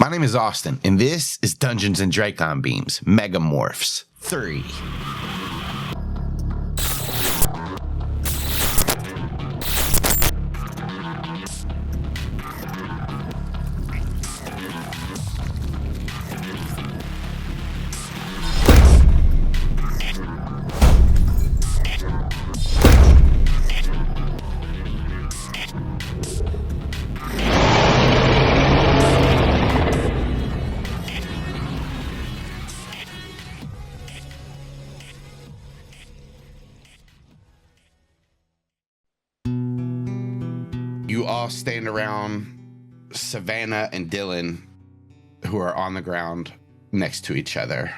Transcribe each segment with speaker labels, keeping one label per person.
Speaker 1: My name is Austin, and this is Dungeons and Dracon Beams, MegaMorphs 3. You all stand around Savannah and Dylan, who are on the ground next to each other.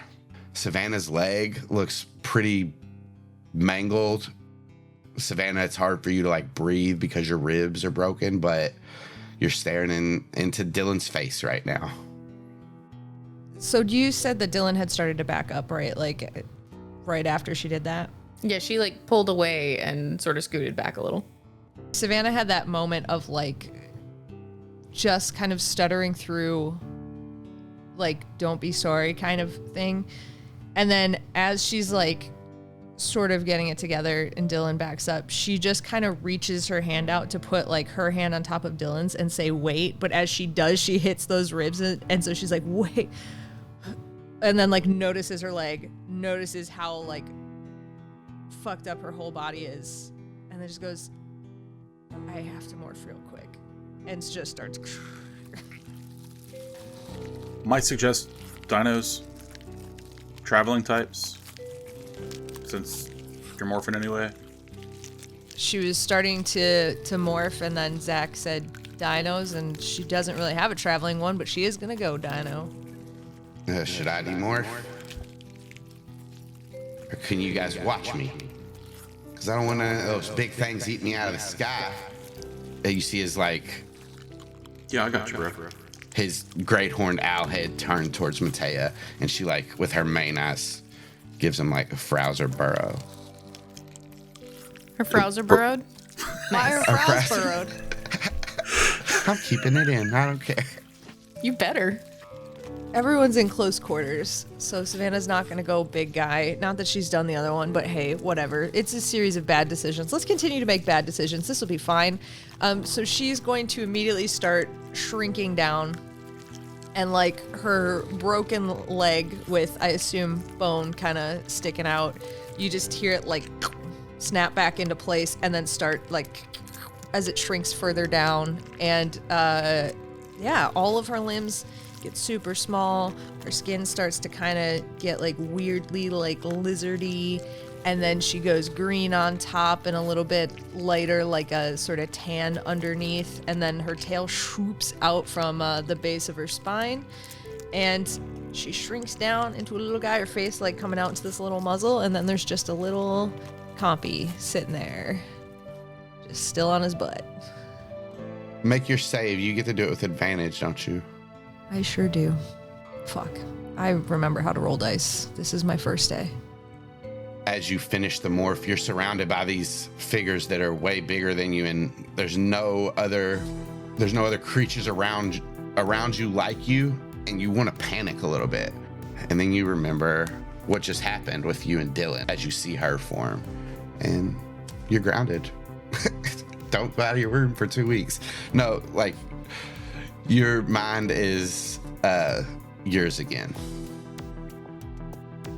Speaker 1: Savannah's leg looks pretty mangled. Savannah, it's hard for you to like breathe because your ribs are broken, but you're staring into Dylan's face right now.
Speaker 2: So you said that Dylan had started to back up, right? Like right after she did that?
Speaker 3: Yeah, she like pulled away and sort of scooted back a little.
Speaker 2: Savannah had that moment of like just kind of stuttering through like don't be sorry kind of thing. And then as she's like sort of getting it together and Dylan backs up, she just kind of reaches her hand out to put like her hand on top of Dylan's and say wait, but as she does, she hits those ribs and so she's like wait, and then like notices her leg, notices how like fucked up her whole body is, and then just goes, I have to morph real quick, and just starts.
Speaker 4: Might suggest dinos, traveling types, since you're morphing anyway.
Speaker 2: She was starting to morph, and then Zach said dinos, and she doesn't really have a traveling one, but she is gonna go dino.
Speaker 1: Should I demorph? Or can you guys watch me? Because I don't want those big things eat me out of the sky. You see his like...
Speaker 4: Yeah, I got you, bro.
Speaker 1: His great horned owl head turned towards Matea, and she like, with her main eyes, gives him like a Frowser burrow.
Speaker 3: Her Frowser burrowed?
Speaker 2: Why her brows burrowed?
Speaker 1: I'm keeping it in. I don't care.
Speaker 3: You better.
Speaker 2: Everyone's in close quarters, so Savannah's not going to go big guy. Not that she's done the other one, but hey, whatever. It's a series of bad decisions. Let's continue to make bad decisions. This will be fine. So she's going to immediately start shrinking down, and like her broken leg with, I assume, bone kind of sticking out, you just hear it like snap back into place and then start like as it shrinks further down. And yeah, all of her limbs get super small. Her skin starts to kind of get like weirdly like lizardy, and then she goes green on top and a little bit lighter, like a sort of tan underneath, and then her tail swoops out from the base of her spine, and she shrinks down into a little guy, her face like coming out into this little muzzle, and then there's just a little compy sitting there just still on his butt.
Speaker 1: Make your save. You get to do it with advantage, don't you?
Speaker 2: I sure do. Fuck. I remember how to roll dice. This is my first day.
Speaker 1: As you finish the morph, you're surrounded by these figures that are way bigger than you, and there's no other creatures around you like you, and you want to panic a little bit. And then you remember what just happened with you and Dylan as you see her form, and you're grounded. Don't go out of your room for 2 weeks. No, like, your mind is yours again.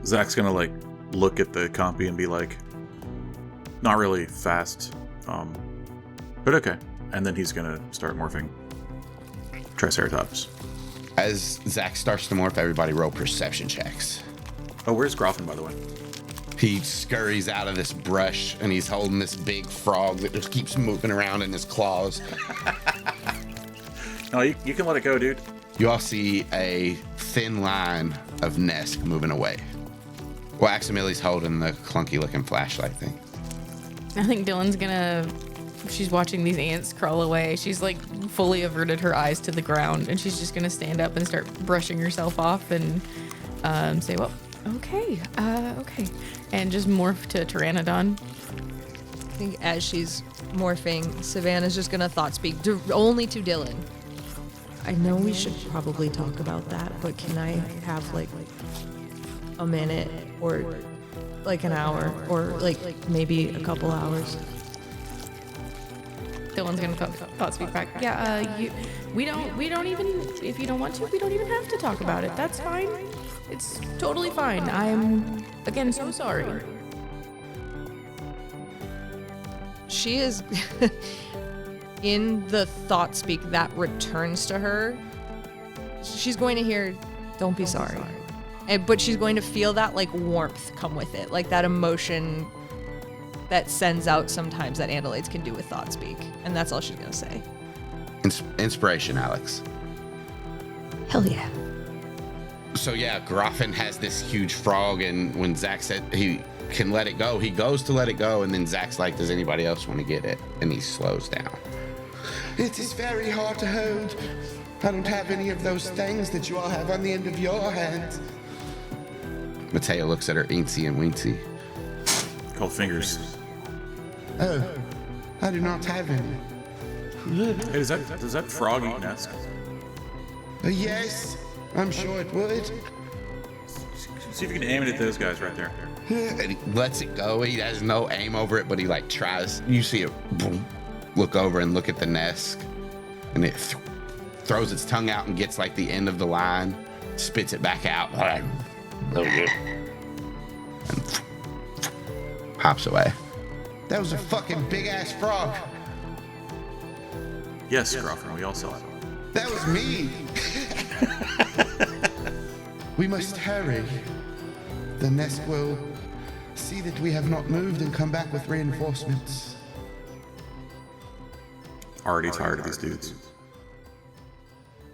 Speaker 4: Zach's gonna like look at the compy and be like, not really fast, but okay. And then he's gonna start morphing Triceratops.
Speaker 1: As Zach starts to morph, everybody roll perception checks.
Speaker 4: Oh, where's Groffin, by the way?
Speaker 1: He scurries out of this brush, and he's holding this big frog that just keeps moving around in his claws.
Speaker 4: No, you can let it go, dude.
Speaker 1: You all see a thin line of Nesk moving away. Well, Aximili's holding the clunky-looking flashlight thing.
Speaker 3: I think Dylan's gonna... She's watching these ants crawl away. She's like fully averted her eyes to the ground, and she's just gonna stand up and start brushing herself off and say, well, okay, and just morph to Pteranodon.
Speaker 2: I think as she's morphing, Savannah's just gonna thought speak only to Dylan. I know we should probably talk about that, but can I have like a minute or like an hour or like maybe a couple hours?
Speaker 3: Dylan's gonna thought speak back. Yeah, we don't even, if you don't want to, we don't even have to talk about it. That's fine. It's totally fine. I'm, again, so sorry.
Speaker 2: She is in the thought speak that returns to her. She's going to hear, "Don't be sorry." But she's going to feel that like warmth come with it, like that emotion that sends out sometimes that Andalites can do with thought speak. And that's all she's going to say.
Speaker 1: Inspiration, Alex.
Speaker 2: Hell yeah.
Speaker 1: So yeah, Groffin has this huge frog, and when Zach said he can let it go, he goes to let it go, and then Zach's like, does anybody else want to get it? And he slows down. It is very hard to hold. I don't have any of those things that you all have on the end of your hands. Mateo looks at her eensy and weensy.
Speaker 4: Called fingers.
Speaker 1: Oh, I do not have any.
Speaker 4: Hey, does that frog eat Nesk?
Speaker 1: Yes, I'm sure it would.
Speaker 4: See if you can aim it at those guys right there.
Speaker 1: And he lets it go. He has no aim over it, but he like tries. You see it boom, look over and look at the nest, and it throws its tongue out and gets like the end of the line, spits it back out, and hops away. That was a fucking big ass frog.
Speaker 4: Yes, Groffin, we all saw it.
Speaker 1: That was me. We must hurry. The nest will see that we have not moved and come back with reinforcements.
Speaker 4: Already tired of these dudes.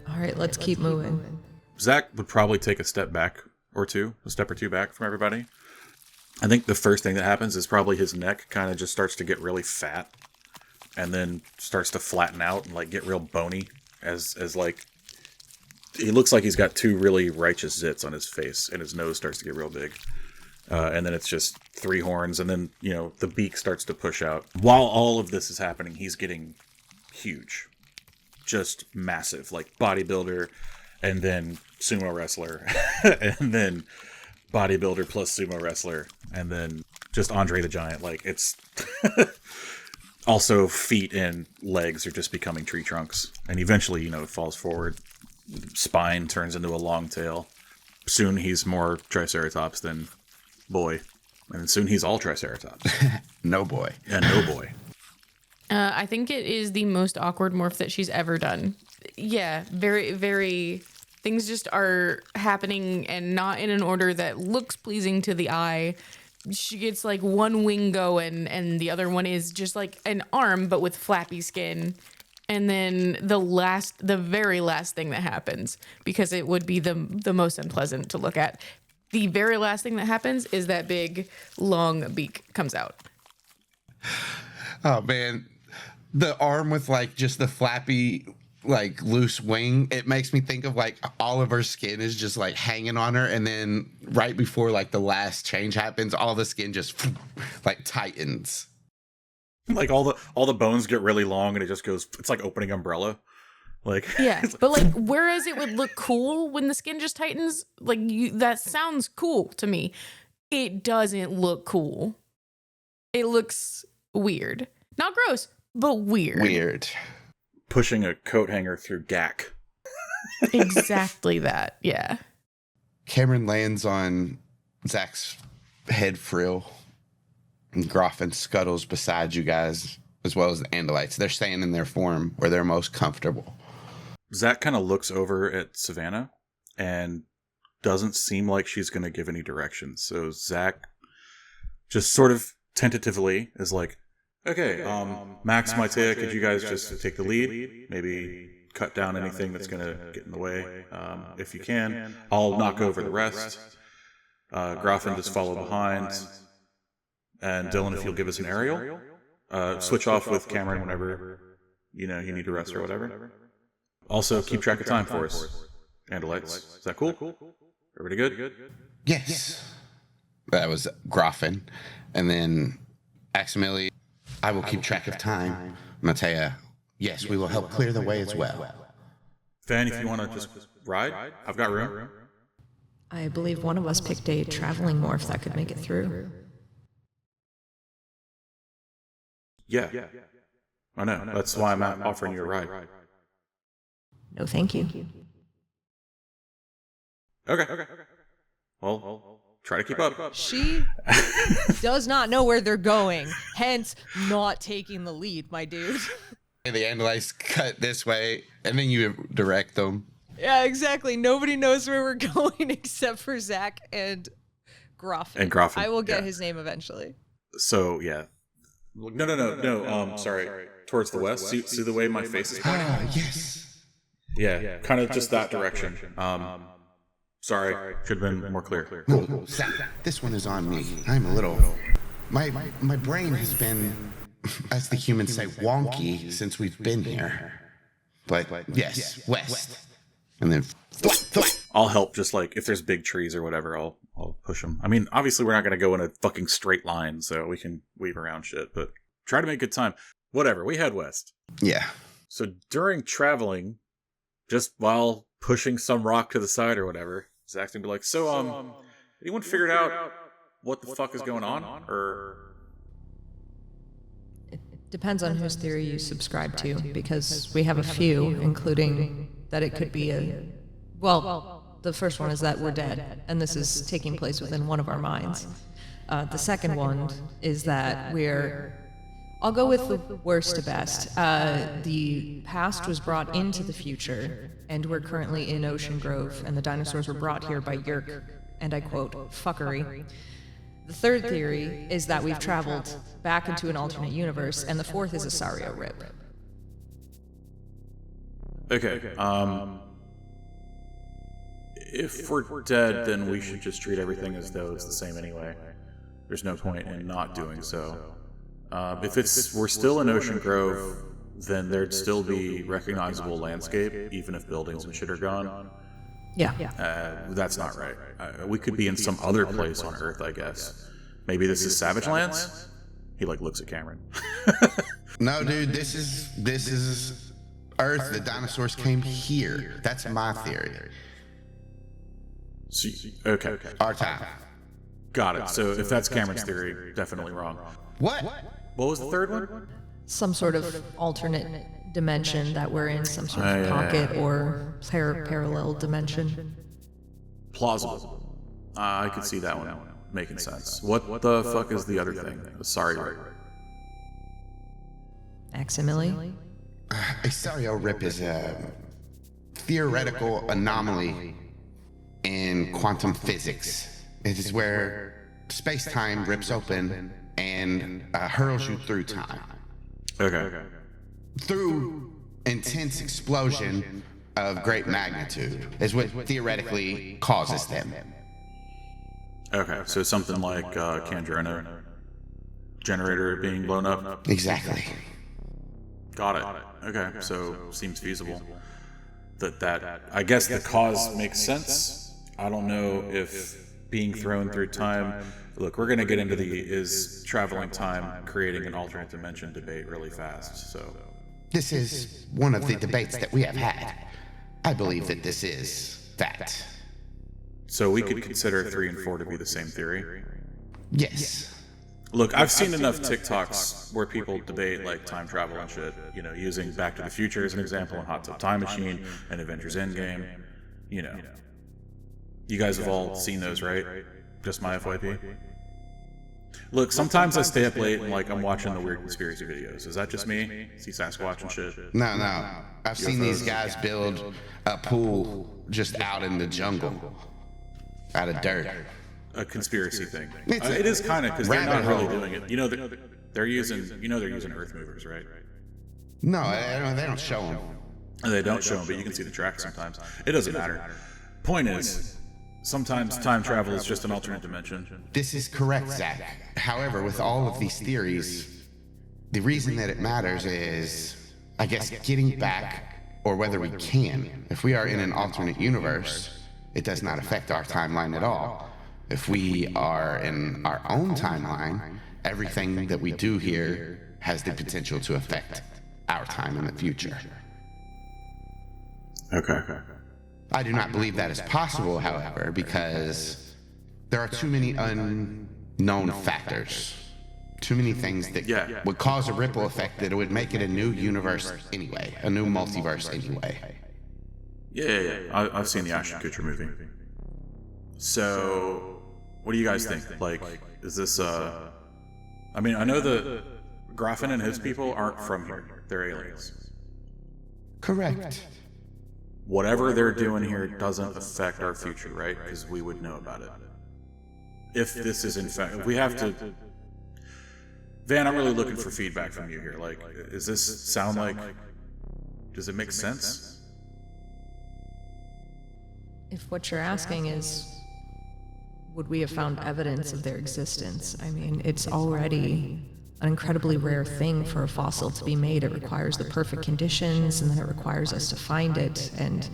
Speaker 2: All right, let's keep moving.
Speaker 4: Zach would probably take a step or two back from everybody. I think the first thing that happens is probably his neck kind of just starts to get really fat, and then starts to flatten out and like get real bony as like he looks like he's got two really righteous zits on his face, and his nose starts to get real big. And then it's just three horns, and then, you know, the beak starts to push out. While all of this is happening, he's getting huge. Just massive. Like bodybuilder, and then sumo wrestler, and then bodybuilder plus sumo wrestler, and then just Andre the Giant. Like, it's... Also, feet and legs are just becoming tree trunks. And eventually, you know, it falls forward. Spine turns into a long tail. Soon he's more Triceratops than boy. And soon he's all Triceratops.
Speaker 1: No boy.
Speaker 4: Yeah, no boy.
Speaker 3: I think it is the most awkward morph that she's ever done. Yeah, very, very... Things just are happening and not in an order that looks pleasing to the eye. She gets like one wing going, and the other one is just like an arm, but with flappy skin. And then the very last thing that happens, because it would be the most unpleasant to look at. The very last thing that happens is that big, long beak comes out.
Speaker 1: Oh, man. The arm with, like, just the flappy, like, loose wing, it makes me think of, like, all of her skin is just, like, hanging on her. And then right before, like, the last change happens, all the skin just, like, tightens.
Speaker 4: Like, all the bones get really long, and it just goes... It's like opening Umbrella. Like,
Speaker 3: yeah, but like, whereas it would look cool when the skin just tightens, like, that sounds cool to me. It doesn't look cool. It looks weird. Not gross, but weird.
Speaker 1: Weird.
Speaker 4: Pushing a coat hanger through gack.
Speaker 3: Exactly that, yeah.
Speaker 1: Kamren lands on Zach's head frill, and Groffin scuttles beside you guys, as well as the Andalites. They're staying in their form where they're most comfortable.
Speaker 4: Zach kind of looks over at Savannah and doesn't seem like she's going to give any directions. So Zach just sort of tentatively is like, okay, Max, Maitea, could you guys just take the lead? Maybe cut down anything that's going to get in the way. If you can, I'll knock over the rest. Groffin just follow behind. And Dylan, if you'll give us an aerial, switch off with Kamren whenever you need to rest or whatever. Also, keep track of time for us, Andalites. Is that cool? Everybody good?
Speaker 1: Yes. That was Groffin. And then Aximili, I will keep track of time. Maitea, yes, we will help clear the way as well.
Speaker 4: Fan, if you want to just ride, I've got room.
Speaker 2: I believe one of us picked a traveling morph that could make it through.
Speaker 4: Yeah. I know. That's why I'm offering you a ride.
Speaker 2: No, thank you.
Speaker 4: Okay. Well, try to keep up.
Speaker 2: She does not know where they're going, hence not taking the lead, my dude.
Speaker 1: The Andalites cut this way, and then you direct them.
Speaker 2: Yeah, exactly. Nobody knows where we're going except for Zach and Groffin. I will get his name eventually.
Speaker 4: So, yeah. No. Sorry. Towards the west. See the way my face is pointing?
Speaker 1: Yes.
Speaker 4: Yeah, kind of just that direction. Sorry, should have been more clear.
Speaker 1: No, Zach, this one is on me. I'm a little... My brain has been, as the humans say, wonky since we've been here. But yes, west. And then...
Speaker 4: I'll help, just like, if there's big trees or whatever, I'll push them. I mean, obviously we're not going to go in a fucking straight line, so we can weave around shit, but try to make good time. Whatever, we head west.
Speaker 1: Yeah.
Speaker 4: So during traveling, just while pushing some rock to the side or whatever, Zach's gonna be like, so, anyone figured out what the fuck is going on? Or...
Speaker 2: It depends on whose theory you subscribe to, because we have a few, including that it could be the first one is that we're dead, and this is taking place within one of our minds. The second one is that I'll go with the worst to best. The past was brought into the future, and we're currently in Ocean Grove, and the dinosaurs were brought here by Yeerk, and I quote, fuckery. The third theory is that we've traveled back into an alternate universe, and the fourth is a Sario rip.
Speaker 4: Okay, if we're dead, then we should just treat everything as though it's the same anyway. There's no point in not doing so. If we're still in Ocean Grove, then there'd still be recognizable landscape, even if buildings and shit are gone.
Speaker 2: Yeah.
Speaker 4: That's not right. We could be in some other place on Earth, I guess. Maybe this is Savage Lands? He looks at Kamren.
Speaker 1: No, dude, this is Earth. The dinosaurs came here. That's my theory.
Speaker 4: Okay.
Speaker 1: Our time.
Speaker 4: Got it. So if that's Kamren's theory, definitely wrong.
Speaker 1: What?
Speaker 4: What was the third one?
Speaker 2: Some sort of alternate dimension that we're in, some sort of pocket or parallel dimension.
Speaker 4: Plausible. I could see that one making sense. What the fuck is the other thing? Sorry.
Speaker 2: Aximili?
Speaker 1: A Sario rip is a theoretical anomaly in quantum physics. It is where space-time rips open and hurls you through time.
Speaker 4: Okay.
Speaker 1: Through intense explosion of great magnitude is what theoretically causes them.
Speaker 4: Okay, so something like Kandrona generator being blown up?
Speaker 1: Exactly.
Speaker 4: Got it. Okay, so seems feasible. That I guess the cause makes sense. I don't know if being thrown through time... Look, we're going to get into is traveling time creating an alternate dimension debate really fast, so...
Speaker 1: This is one of the debates that we have had. I believe that this is that.
Speaker 4: So we could consider 3 and 4 to be the same theory?
Speaker 1: Yes.
Speaker 4: Look, I've seen enough TikToks where people debate like time travel and shit, using Back to the Future as an example, and Hot Tub Time Machine, and Avengers Endgame. You guys have all seen those, right? Just my FYP? Look, sometimes I stay up late and I'm watching the weird conspiracy videos. Is that just me? See Sasquatch and shit?
Speaker 1: No. I've seen these guys build a pool just out in the jungle. Out of dirt.
Speaker 4: A conspiracy thing. It is kind of, because they're not really doing it. They're using earth movers, right?
Speaker 1: No, they don't show them.
Speaker 4: They don't show them, but you can see the tracks sometimes. It doesn't matter. Point is, sometimes time travel is just an alternate dimension.
Speaker 1: This is correct, Zach. However, with all of these theories, the reason that it matters is, I guess, getting back, or whether we can. If we are in an alternate universe, it does not affect our timeline at all. If we are in our own timeline, everything that we do here has the potential to affect our time in the future.
Speaker 4: Okay.
Speaker 1: I do not believe that is possible, however, because there are too many unknown factors. Too many things that would cause a ripple effect that it would make it a new universe anyway, a new multiverse anyway.
Speaker 4: Yeah. I've seen the Ashton Kutcher movie. So, what do you guys think? Like, is this, I mean, I know the Graffin and his people aren't from here. They're aliens.
Speaker 1: Correct.
Speaker 4: Whatever they're doing here doesn't affect our future, right? Because we would know about it. If this is in fact, if we have to... Van, I'm really looking for feedback from you here. Like, does this sound like... Does it make sense?
Speaker 2: If what you're asking is, would we have found evidence of their existence? I mean, it's already an incredibly rare thing for a fossil to be made. It requires the perfect conditions, and then it requires us to find it. And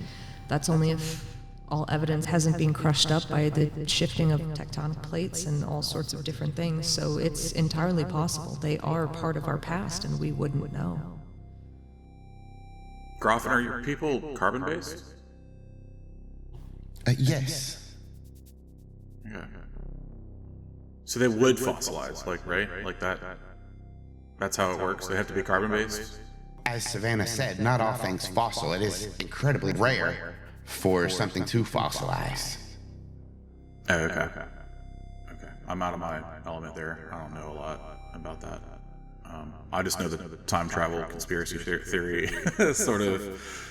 Speaker 2: that's only if all evidence hasn't been crushed up by the shifting of tectonic plates and all sorts of different things. So it's entirely possible. They are part of our past, and we wouldn't know.
Speaker 4: Graffin, are your people carbon-based?
Speaker 1: Yes.
Speaker 4: Okay. So they would fossilize, like, right? Like that. That's how it works. They have to be carbon-based?
Speaker 1: As Savannah said, not all things fossil. It is incredibly rare for something to fossilize.
Speaker 4: Oh, okay. I'm out of my element there. I don't know a lot about that. I just know the time travel conspiracy theory sort of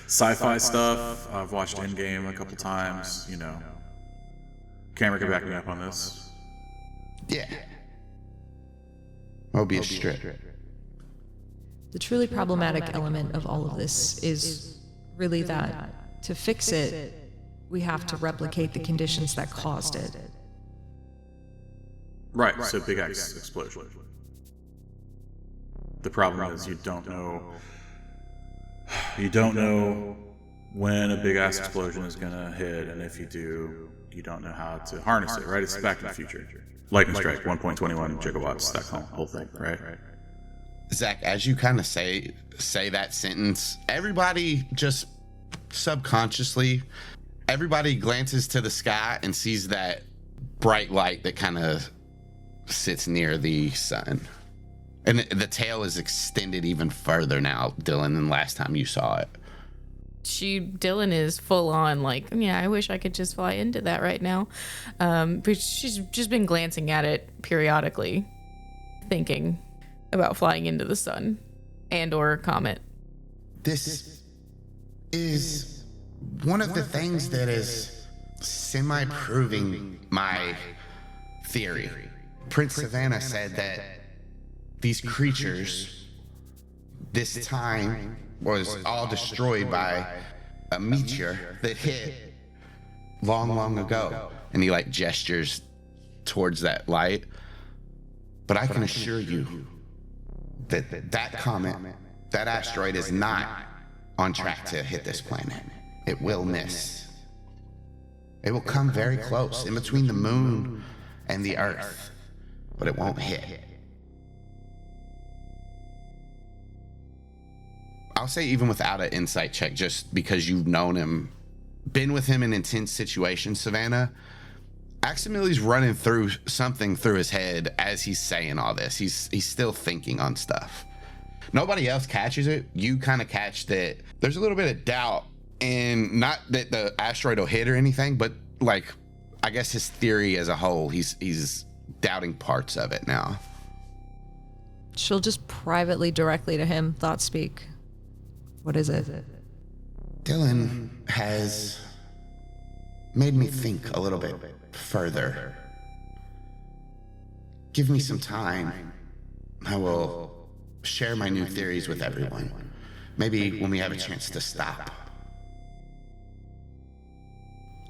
Speaker 4: sci-fi stuff. I've watched Endgame a couple times, you know. Kamren can back me up on this.
Speaker 1: Yeah. Mobius Strip.
Speaker 2: The truly problematic element of all of this is really that to fix it, we have to replicate the conditions that caused it.
Speaker 4: Right, so Big X explosion. The problem is you don't know when a big ass explosion is gonna hit, and if you do, you don't know how to harness it, right? It's back in the future. Lightning strike, 1.21 gigawatts, that whole thing, right?
Speaker 1: Zach, as you kind of say that sentence, everybody just subconsciously, everybody glances to the sky and sees that bright light that kind of sits near the sun. And the tail is extended even further now, Dylan, than last time you saw it.
Speaker 3: Dylan is full on like, yeah, I wish I could just fly into that right now. But she's just been glancing at it periodically, thinking about flying into the sun and or comet.
Speaker 1: This is one of the things that is semi-proving my theory. Prince Savannah said that these creatures, this time, was all destroyed by a meteor that hit long ago. And he like gestures towards that light. But I can assure you that comet, that asteroid is not on track to hit this planet. It will miss. It will come very close, in between the moon and the Earth, but it won't hit. I'll say even without an insight check, just because you've known him, been with him in intense situations, Savannah, Aximili's running through something through his head as he's saying all this. He's still thinking on stuff. Nobody else catches it. You kind of catch that there's a little bit of doubt, and not that the asteroid will hit or anything, but like, I guess his theory as a whole, he's doubting parts of it now.
Speaker 2: She'll just privately, directly to him, thought speak. What is it?
Speaker 1: Dylan has made me think a little bit further. Give me some time. I will share my new theories with everyone. Maybe when we have a chance to stop.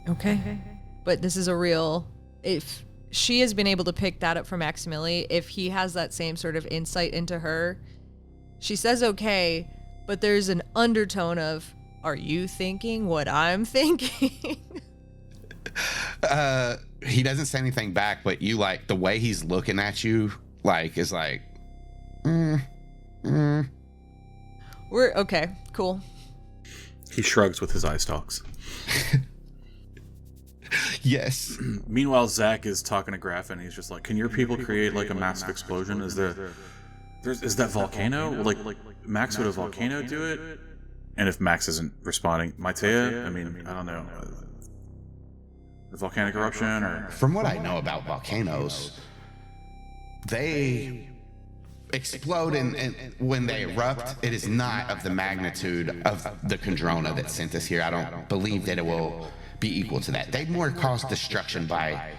Speaker 2: Okay. But this is a real... If she has been able to pick that up from Aximili, if he has that same sort of insight into her, she says okay, but there's an undertone of, are you thinking what I'm thinking?
Speaker 1: He doesn't say anything back, but you like the way he's looking at you, like, is like,
Speaker 2: We're okay, cool.
Speaker 4: He shrugs with his eye stalks.
Speaker 1: Yes.
Speaker 4: Meanwhile, Zach is talking to Graf, and he's just like, "Can your people create like a massive explosion? Is that volcano? Like Max, would a volcano do it?" And if Max isn't responding, Maitea, I mean, I don't know, a volcanic eruption or...
Speaker 1: From what I know about volcanoes, they explode, and when they erupt, it is not of the magnitude of the Kandrona that sent us here. I don't believe that it will be equal to that. They'd more cause destruction by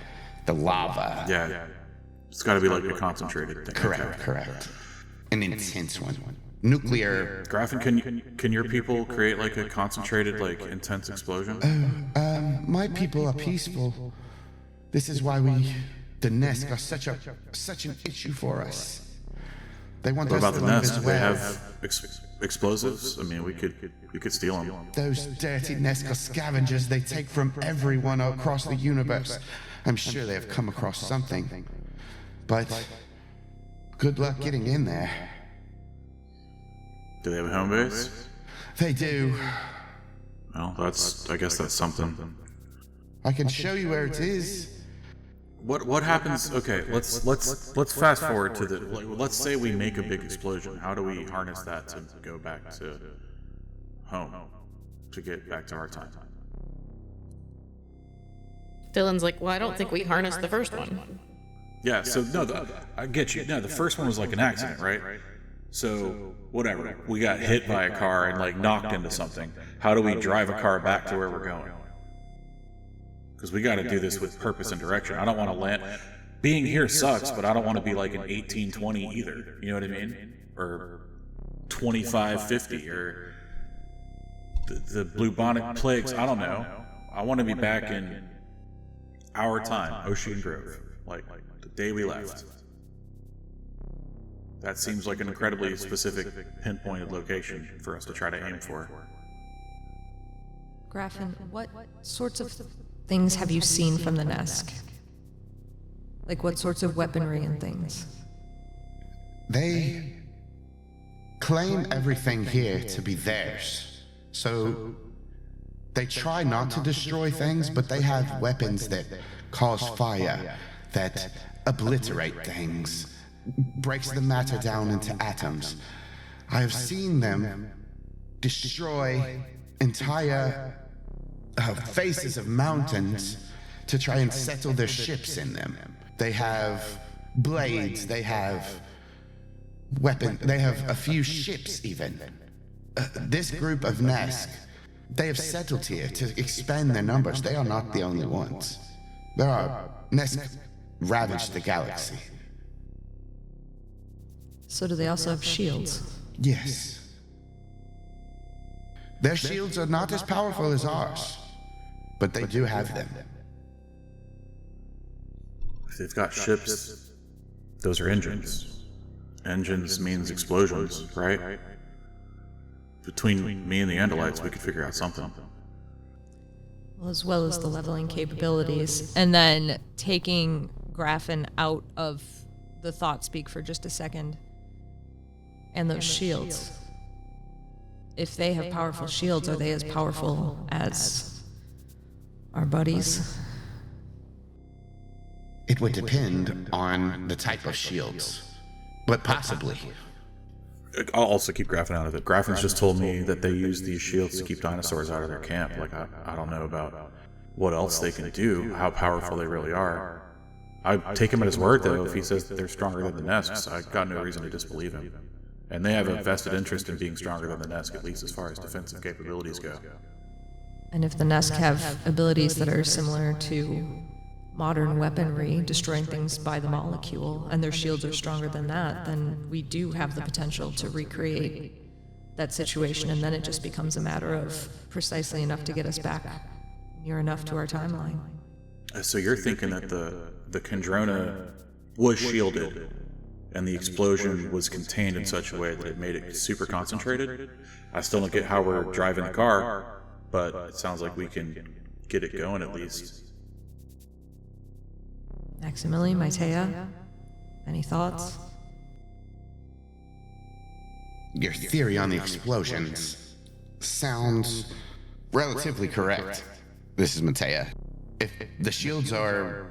Speaker 1: the lava.
Speaker 4: Yeah. It's got to be like a concentrated thing.
Speaker 1: Correct. An intense one. Nuclear.
Speaker 4: Graffin, can your people create like a concentrated, like intense explosion?
Speaker 1: My people are peaceful. This is why the Nesk are such an issue for us. They want
Speaker 4: What
Speaker 1: us
Speaker 4: about
Speaker 1: to
Speaker 4: the
Speaker 1: live
Speaker 4: Nest?
Speaker 1: as
Speaker 4: Do they
Speaker 1: well.
Speaker 4: have explosives? I mean, we could steal them.
Speaker 1: Those dirty Nesk are scavengers. They take from everyone across the universe. I'm sure they have come across something. But good luck getting in there.
Speaker 4: Do they have a home base?
Speaker 1: They do.
Speaker 4: Well, I guess that's something.
Speaker 1: I can show you where it is.
Speaker 4: What happens? Okay, let's fast forward to let's say we make a big explosion. How do we harness that to go back to home, to get back to our time?
Speaker 3: Dylan's like, well, I don't think we harnessed the first one.
Speaker 4: Yeah. So no, I get you. No, the first one was like an accident, right? So whatever, we got hit by a car and like knocked into something. How do we drive a car back to where we're going? Because we got to do this with purpose and direction. I don't want to land. Being here sucks, but I don't want to be like an 1820 either. You know what I mean? Or 2550 or the bubonic plagues. I don't know. I want to be back in our time, Ocean Grove, like the day we left. That seems like an incredibly specific, pinpointed location for us to try to aim for.
Speaker 2: Graffin, what sorts of things have you seen from the Nesk? Like what sorts of weaponry and things?
Speaker 1: They claim everything here to be theirs. So they try not to destroy things, but they have weapons that cause fire, that obliterate things, breaks the matter down into atoms. I have seen them destroy entire faces of mountains to try and settle their ships in them. They have blades, they have weapons, they have a few ships even. This group of Nesk, they have settled here to expand their numbers. They are not the only ones. There are Nesk ravaged the galaxy.
Speaker 2: So do they also have shields?
Speaker 1: Yes. Their shields are not as powerful as ours, but they do have them.
Speaker 4: If they've got ships, those are engines. Engines means explosions, right? Between me and the Andalites, we could figure out something.
Speaker 2: Well, as well as the leveling capabilities. And then taking Graffin out of the thought speak for just a second. And those shields. If they have powerful shields, are they as powerful as our buddies?
Speaker 1: It would depend on the type of shields, but possibly.
Speaker 4: I'll also keep Graffin out of it. Graffin's just told me that they use these shields to keep dinosaurs out of their camp. Like, I don't know about what else they can do, how powerful they really are. I take him at his word, though. If he says that they're stronger than the Nesks, I've got no reason to disbelieve him. And they have a vested interest in being stronger than the Nesk, at least as far as defensive capabilities go.
Speaker 2: And if the Nesk have abilities that are similar to modern weaponry, destroying things by the molecule, and their shields are stronger than that, then we do have the potential to recreate that situation, and then it just becomes a matter of precisely enough to get us back near enough to our timeline.
Speaker 4: So you're thinking that the Kandrona was shielded, and the explosion was contained in such a way that it made it super concentrated? I still don't get how we're driving the car, but it sounds like we can get it going at least.
Speaker 2: Aximili, Maitea, any thoughts?
Speaker 1: Your theory on the explosions sounds Relatively correct. This is Matea. If the shields are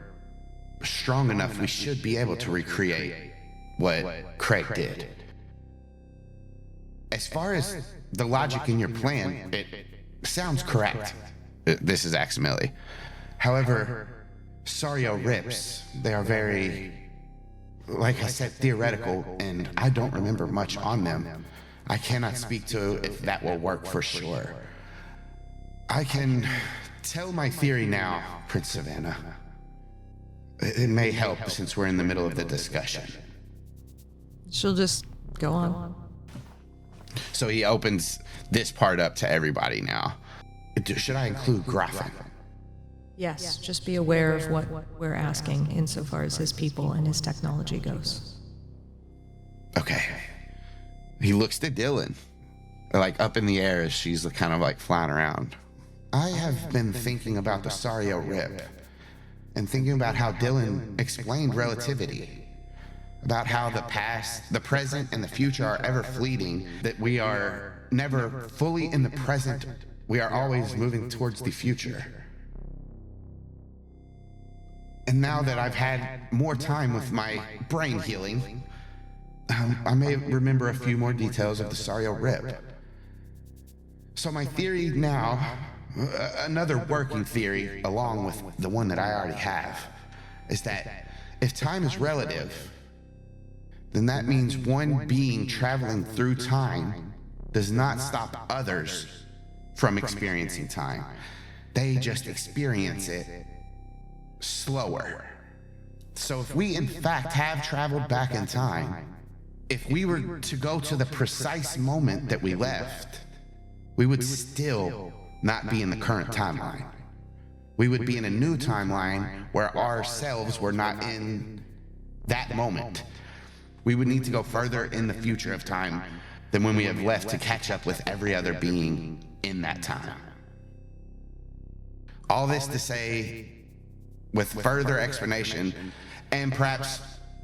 Speaker 1: strong enough, we should be able to recreate what Craig did. As far as the logic in your plan, it sounds correct. This is Aximili. However, Sario rips, they are very, like I said, theoretical, and I don't remember much on them. I cannot speak to if that will work for sure. I can tell my theory now, Prince Savannah. It may help since we're in the middle of the discussion.
Speaker 2: She'll just go on.
Speaker 1: So he opens this part up to everybody now. Should I include Graffin?
Speaker 2: Yes, just be aware of what we're asking insofar as his people and his technology goes.
Speaker 1: Okay. He looks to Dylan, like up in the air as she's kind of like flying around. I have been thinking about the Sario Rip and thinking about how Dylan explained relativity, about how the past, the present, and the future are ever fleeting, that we are never fully in the present, we are always moving towards the future. And now that I've had more time with my brain healing, I may remember a few more details of the Sario Rip. So my theory now, another working theory along with the one that I already have, is that if time is relative, then that means one being traveling through time does not stop others from experiencing time. They just experience it slower. So if we in fact have traveled back in time, if we were to go to the precise moment that we left, we would still not be in the current timeline. We would be in a new timeline where ourselves were not in that moment. We would need to go further in the future of time than when we have left to catch up with every other being in that time. All this to say, with further explanation, and perhaps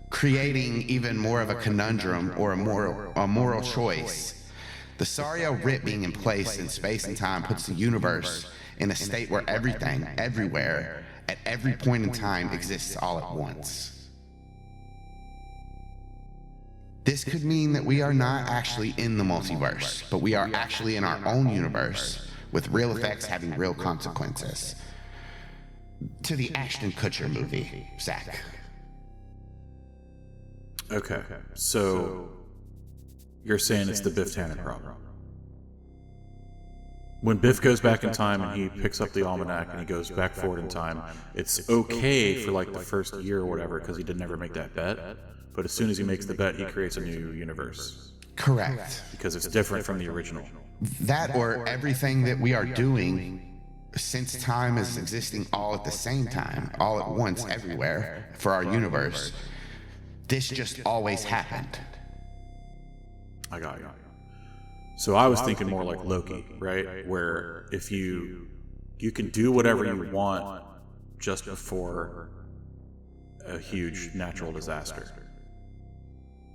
Speaker 1: creating even more of a conundrum or a moral choice, the Sario Rip being in place in space and time puts the universe in a state where everything, everywhere, at every point in time exists all at once. This could mean that we are not actually in the multiverse, but we are actually in our own universe, with real effects having real consequences. To the Ashton Kutcher movie, Zach.
Speaker 4: Okay, so you're saying it's the Biff Tannen problem. When Biff goes back in time and he picks up the almanac and he goes back forward in time, it's okay for like the first year or whatever because he didn't ever make that bet. But as soon as he makes the bet, he creates a new universe.
Speaker 1: Correct.
Speaker 4: Because it's different from the original.
Speaker 1: That or everything that we are doing, since time is existing all at the same time, all at once, everywhere, for our universe, this just always happened.
Speaker 4: I got you. So I was thinking more like Loki, right? Where if you can do whatever you want just before a huge natural disaster.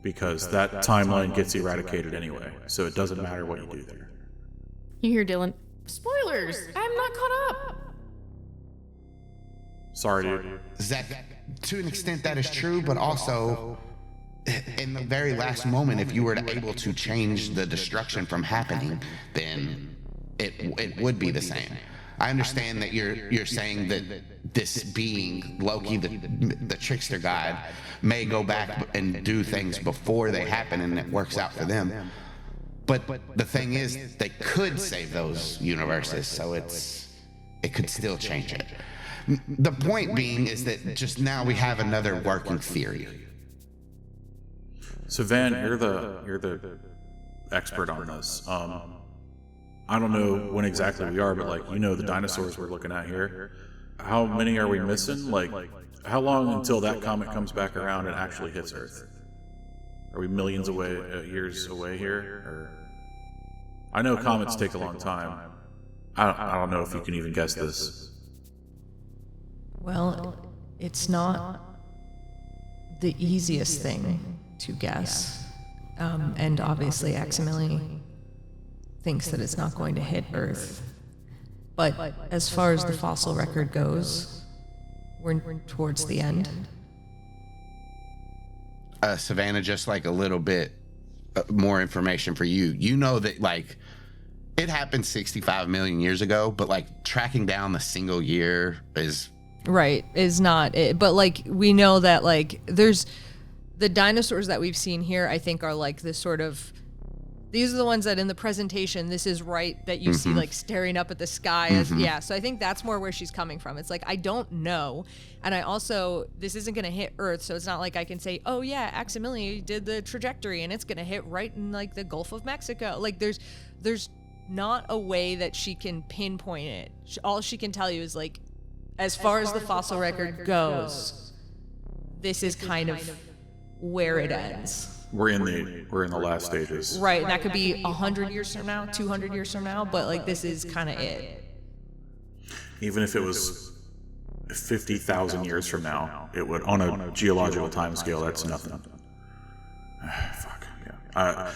Speaker 4: Because that timeline gets eradicated anyway, so it doesn't matter what you do there.
Speaker 3: You hear Dylan, spoilers! I'm not caught up!
Speaker 4: Sorry, dude.
Speaker 1: Zach, to an extent that is true, but also, in the very last moment, if you were able to change the destruction from happening, then it would be the same. I understand that you're saying that this being, Loki, the trickster god, may go back and do things before they happen and it works out for them. But the thing is, they could save those universes, so it could still change it. The point being is that just now we have another working theory.
Speaker 4: So Van, you're the expert on this. I don't know when exactly we are, but like, you know, the dinosaurs we're looking at here. How many are we missing? Like, how long until that comet comes back around and actually hits Earth? Are we millions years away here? Or I know comets take a long time. I don't know if you can even guess this.
Speaker 2: Well, it's not the easiest thing to guess. And obviously Aximili thinks that it's not going to hit Earth. But as far as the fossil record goes, we're towards the end.
Speaker 1: Savannah, just like a little bit more information for you. You know that like it happened 65 million years ago, but like tracking down the single year is
Speaker 2: not it. But like we know that like there's the dinosaurs that we've seen here, I think are like this sort of, these are the ones that in the presentation, this is right that you see like staring up at the sky. So I think that's more where she's coming from. It's like, I don't know. And I also, this isn't going to hit Earth. So it's not like I can say, oh yeah, Aximili did the trajectory and it's going to hit right in like the Gulf of Mexico. Like there's not a way that she can pinpoint it. All she can tell you is like, as far as the fossil record goes, this is kind of where it ends.
Speaker 4: We're in the last stages.
Speaker 2: Right, and that could be 100 years from now, 200 years from now, but like this is kind of it.
Speaker 4: Even if it was 50,000 years from now, it would, on a geological time scale, that's nothing. Fuck, yeah.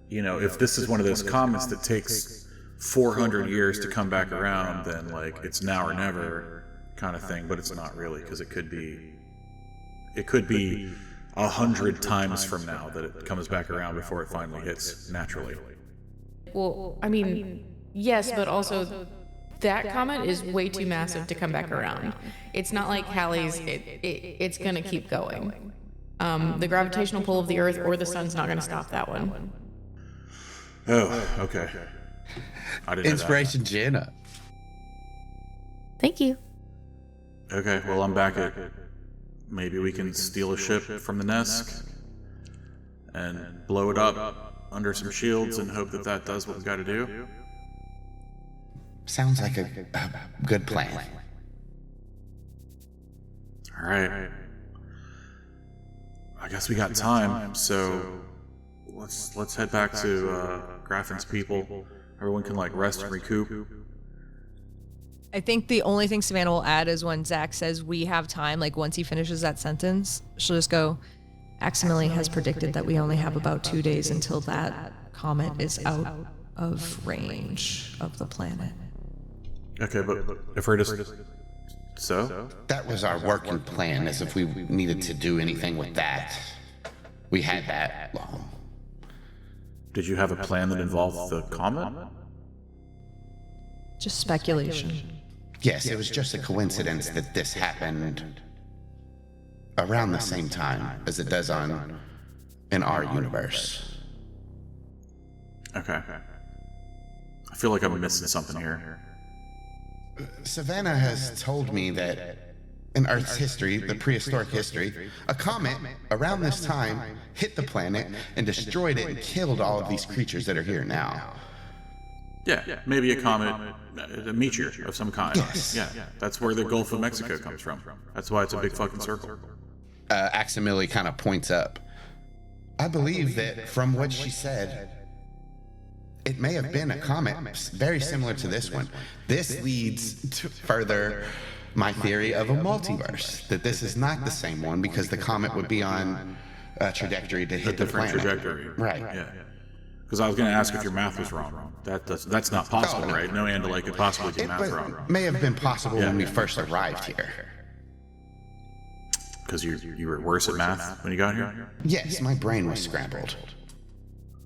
Speaker 4: You know, if this is one of those comets that takes 400 years to come back around, then like it's now or never kind of thing, but it's not really, because it could be 100 times from now that it comes back around before it finally hits naturally.
Speaker 3: Well, I mean, yes, but also that comet is way too massive to come back around. It's not like Halley's, it's going to keep going. The gravitational pull of the Earth or the sun's not going to stop that one.
Speaker 4: Oh, okay. I didn't know
Speaker 1: inspiration, Jenna.
Speaker 3: Thank you.
Speaker 4: Okay, well, I'm back at... Maybe we can steal a ship from the Nesk and blow it up under some shields and hope that that does what we got to do.
Speaker 1: Sounds like a good plan.
Speaker 4: All right. I guess we got time, so let's head back to Graffin's people. Everyone can like rest and recoup.
Speaker 2: I think the only thing Savannah will add is when Zach says we have time, like once he finishes that sentence, she'll just go, Aximili has predicted that we only have about 2 days until that comet is out of range of the planet.
Speaker 4: Okay, but if we're just... So?
Speaker 1: That was our working plan, as if we needed to do anything with that. We had that long.
Speaker 4: Did you have a plan that involved the comet?
Speaker 2: Just speculation.
Speaker 1: Yes, it was just a coincidence that this happened around the same time as it does in our universe.
Speaker 4: Okay. I feel like I'm missing something here.
Speaker 1: Savannah has told me that in Earth's history, the prehistoric history, a comet around this time hit the planet and destroyed it and killed all of these creatures that are here now.
Speaker 4: Yeah, maybe a comet, a meteor of some kind.
Speaker 1: Yes.
Speaker 4: Yeah, that's where the Gulf of Mexico comes from. That's why it's a big fucking circle.
Speaker 1: Aximili kind of points up. I believe that from what she said, it may have been a comet very similar to this one. This leads to further my theory of a multiverse, that this is not the same one because the comet would be on a trajectory to hit the planet.
Speaker 4: Trajectory.
Speaker 1: Right.
Speaker 4: Yeah. Because I was going to ask if your math was wrong. That's not possible,
Speaker 1: no.
Speaker 4: Right? No Andalite could possibly do math wrong.
Speaker 1: May have been possible when we first arrived here.
Speaker 4: Because you were worse at math when you got here?
Speaker 1: Yes, my brain was scrambled.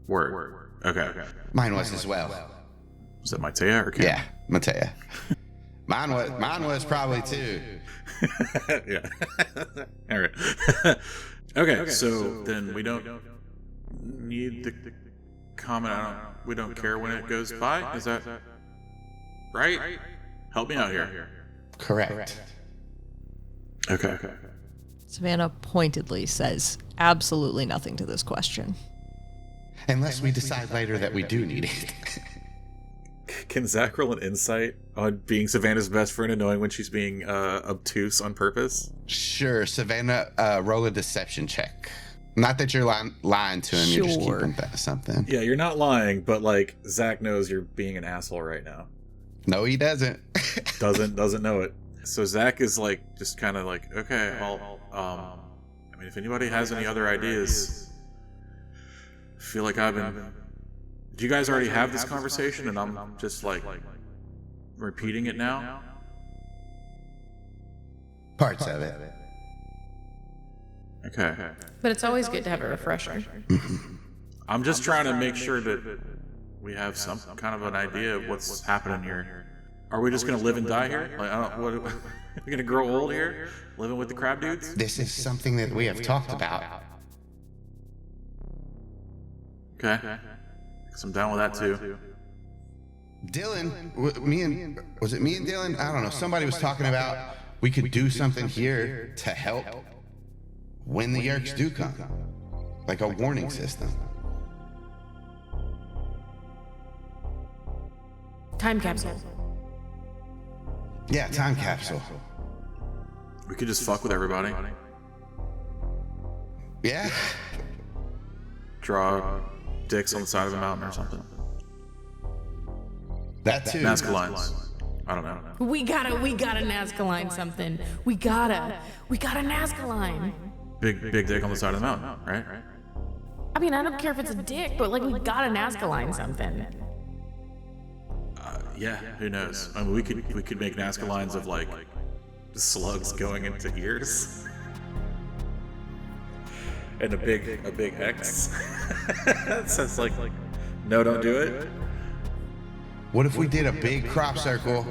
Speaker 4: Word. Okay.
Speaker 1: Mine was as well.
Speaker 4: Was that Matea or Kim?
Speaker 1: Yeah, Matea. Mine was probably too.
Speaker 4: Yeah. All right. Okay, so then we don't need the comment. We don't care when it goes by. Is that right? Help me out here.
Speaker 1: Correct.
Speaker 4: Okay.
Speaker 2: Savannah pointedly says absolutely nothing to this question.
Speaker 1: Unless we decide later that we do need it.
Speaker 4: Can Zach roll an insight on being Savannah's best friend and knowing when she's being obtuse on purpose?
Speaker 1: Sure, Savannah, roll a deception check. Not that you're lying to him, you're just keeping something.
Speaker 4: Yeah, you're not lying, but like Zach knows you're being an asshole right now.
Speaker 1: No, he doesn't.
Speaker 4: doesn't know it. So Zach is like just kind of like, okay, well, I mean, if anybody has any other ideas, I feel like I've been. Do you guys already have this conversation? And I'm just like repeating it now?
Speaker 1: Parts of it.
Speaker 4: Okay.
Speaker 3: But it's always good to have a refresher.
Speaker 4: I'm just trying to make sure that we have some kind of an idea of what's happening here. Are we just going to live and die here? Like, are we going to grow old here? Living with the crab dudes?
Speaker 1: This is something that we have talked about.
Speaker 4: Okay. Guess I'm down with that too.
Speaker 1: Dylan, was it me and Dylan? I don't know. Somebody was talking about we could do something here to help when the Yeerks do come. Like a warning system.
Speaker 3: Time capsule.
Speaker 1: Yeah, time capsule.
Speaker 4: We could just fuck with everybody.
Speaker 1: Yeah.
Speaker 4: Draw dicks on the side of a mountain or something.
Speaker 1: That too.
Speaker 4: Nazca lines. I don't know.
Speaker 3: We gotta Nazca line something. We gotta Nazca line.
Speaker 4: Big dick on the side of the mountain, right?
Speaker 3: I mean, I don't care if it's a dick, but like we gotta Nazca line something.
Speaker 4: Yeah, who knows? I mean, we could make Nazca lines of like slugs going into ears. And a big X. That says like, no, don't do it.
Speaker 1: What if we did a big crop circle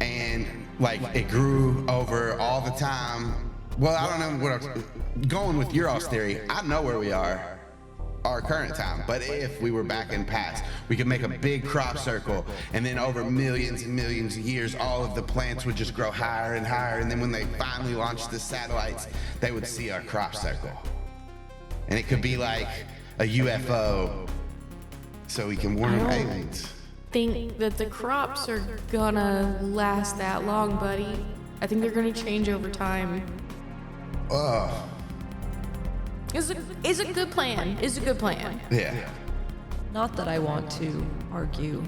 Speaker 1: and like it grew over all the time? Well, I don't know what I'm going with your all's theory. I know where we are, our current time. But if we were back in past, we could make a big crop circle, and then over millions and millions of years, all of the plants would just grow higher and higher. And then when they finally launched the satellites, they would see our crop circle. And it could be like a UFO, so we can warn aliens.
Speaker 3: Think that the crops are gonna last that long, buddy. I think they're gonna change over time. Is a good plan. Is a good plan.
Speaker 1: Yeah.
Speaker 2: Not that I want to argue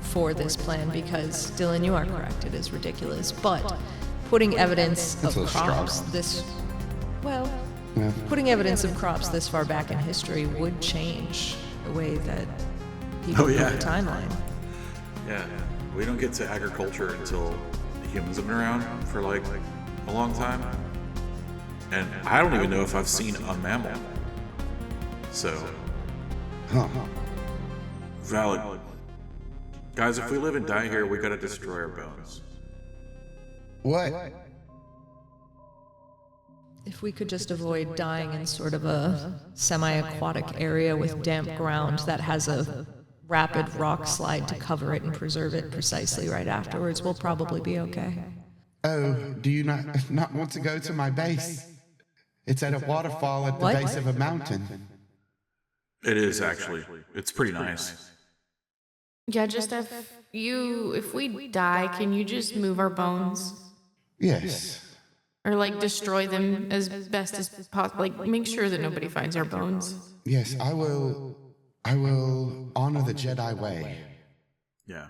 Speaker 2: for this plan, because Dylan, you are correct. It is ridiculous. But putting evidence of crops putting evidence of crops this far back in history would change the way that people view the timeline.
Speaker 4: Yeah, we don't get to agriculture until the humans have been around for like a long time. And I don't even know if I've seen a mammal. So, valid. Guys, if we live and die here, we gotta destroy our bones.
Speaker 1: What?
Speaker 2: If we could just avoid dying in sort of a semi-aquatic area with damp ground that has a rapid rock slide to cover it and preserve it precisely right afterwards, we'll probably be okay.
Speaker 1: Oh, do you not want to go to my base? It's at a waterfall at the base of a mountain.
Speaker 4: It is actually. It's pretty nice.
Speaker 3: Yeah, just if we die, can you just move our bones?
Speaker 1: Yes.
Speaker 3: Or like destroy them as best as possible. Like make sure that nobody finds our bones.
Speaker 1: Yes, I will honor the Jedi way.
Speaker 4: Yeah.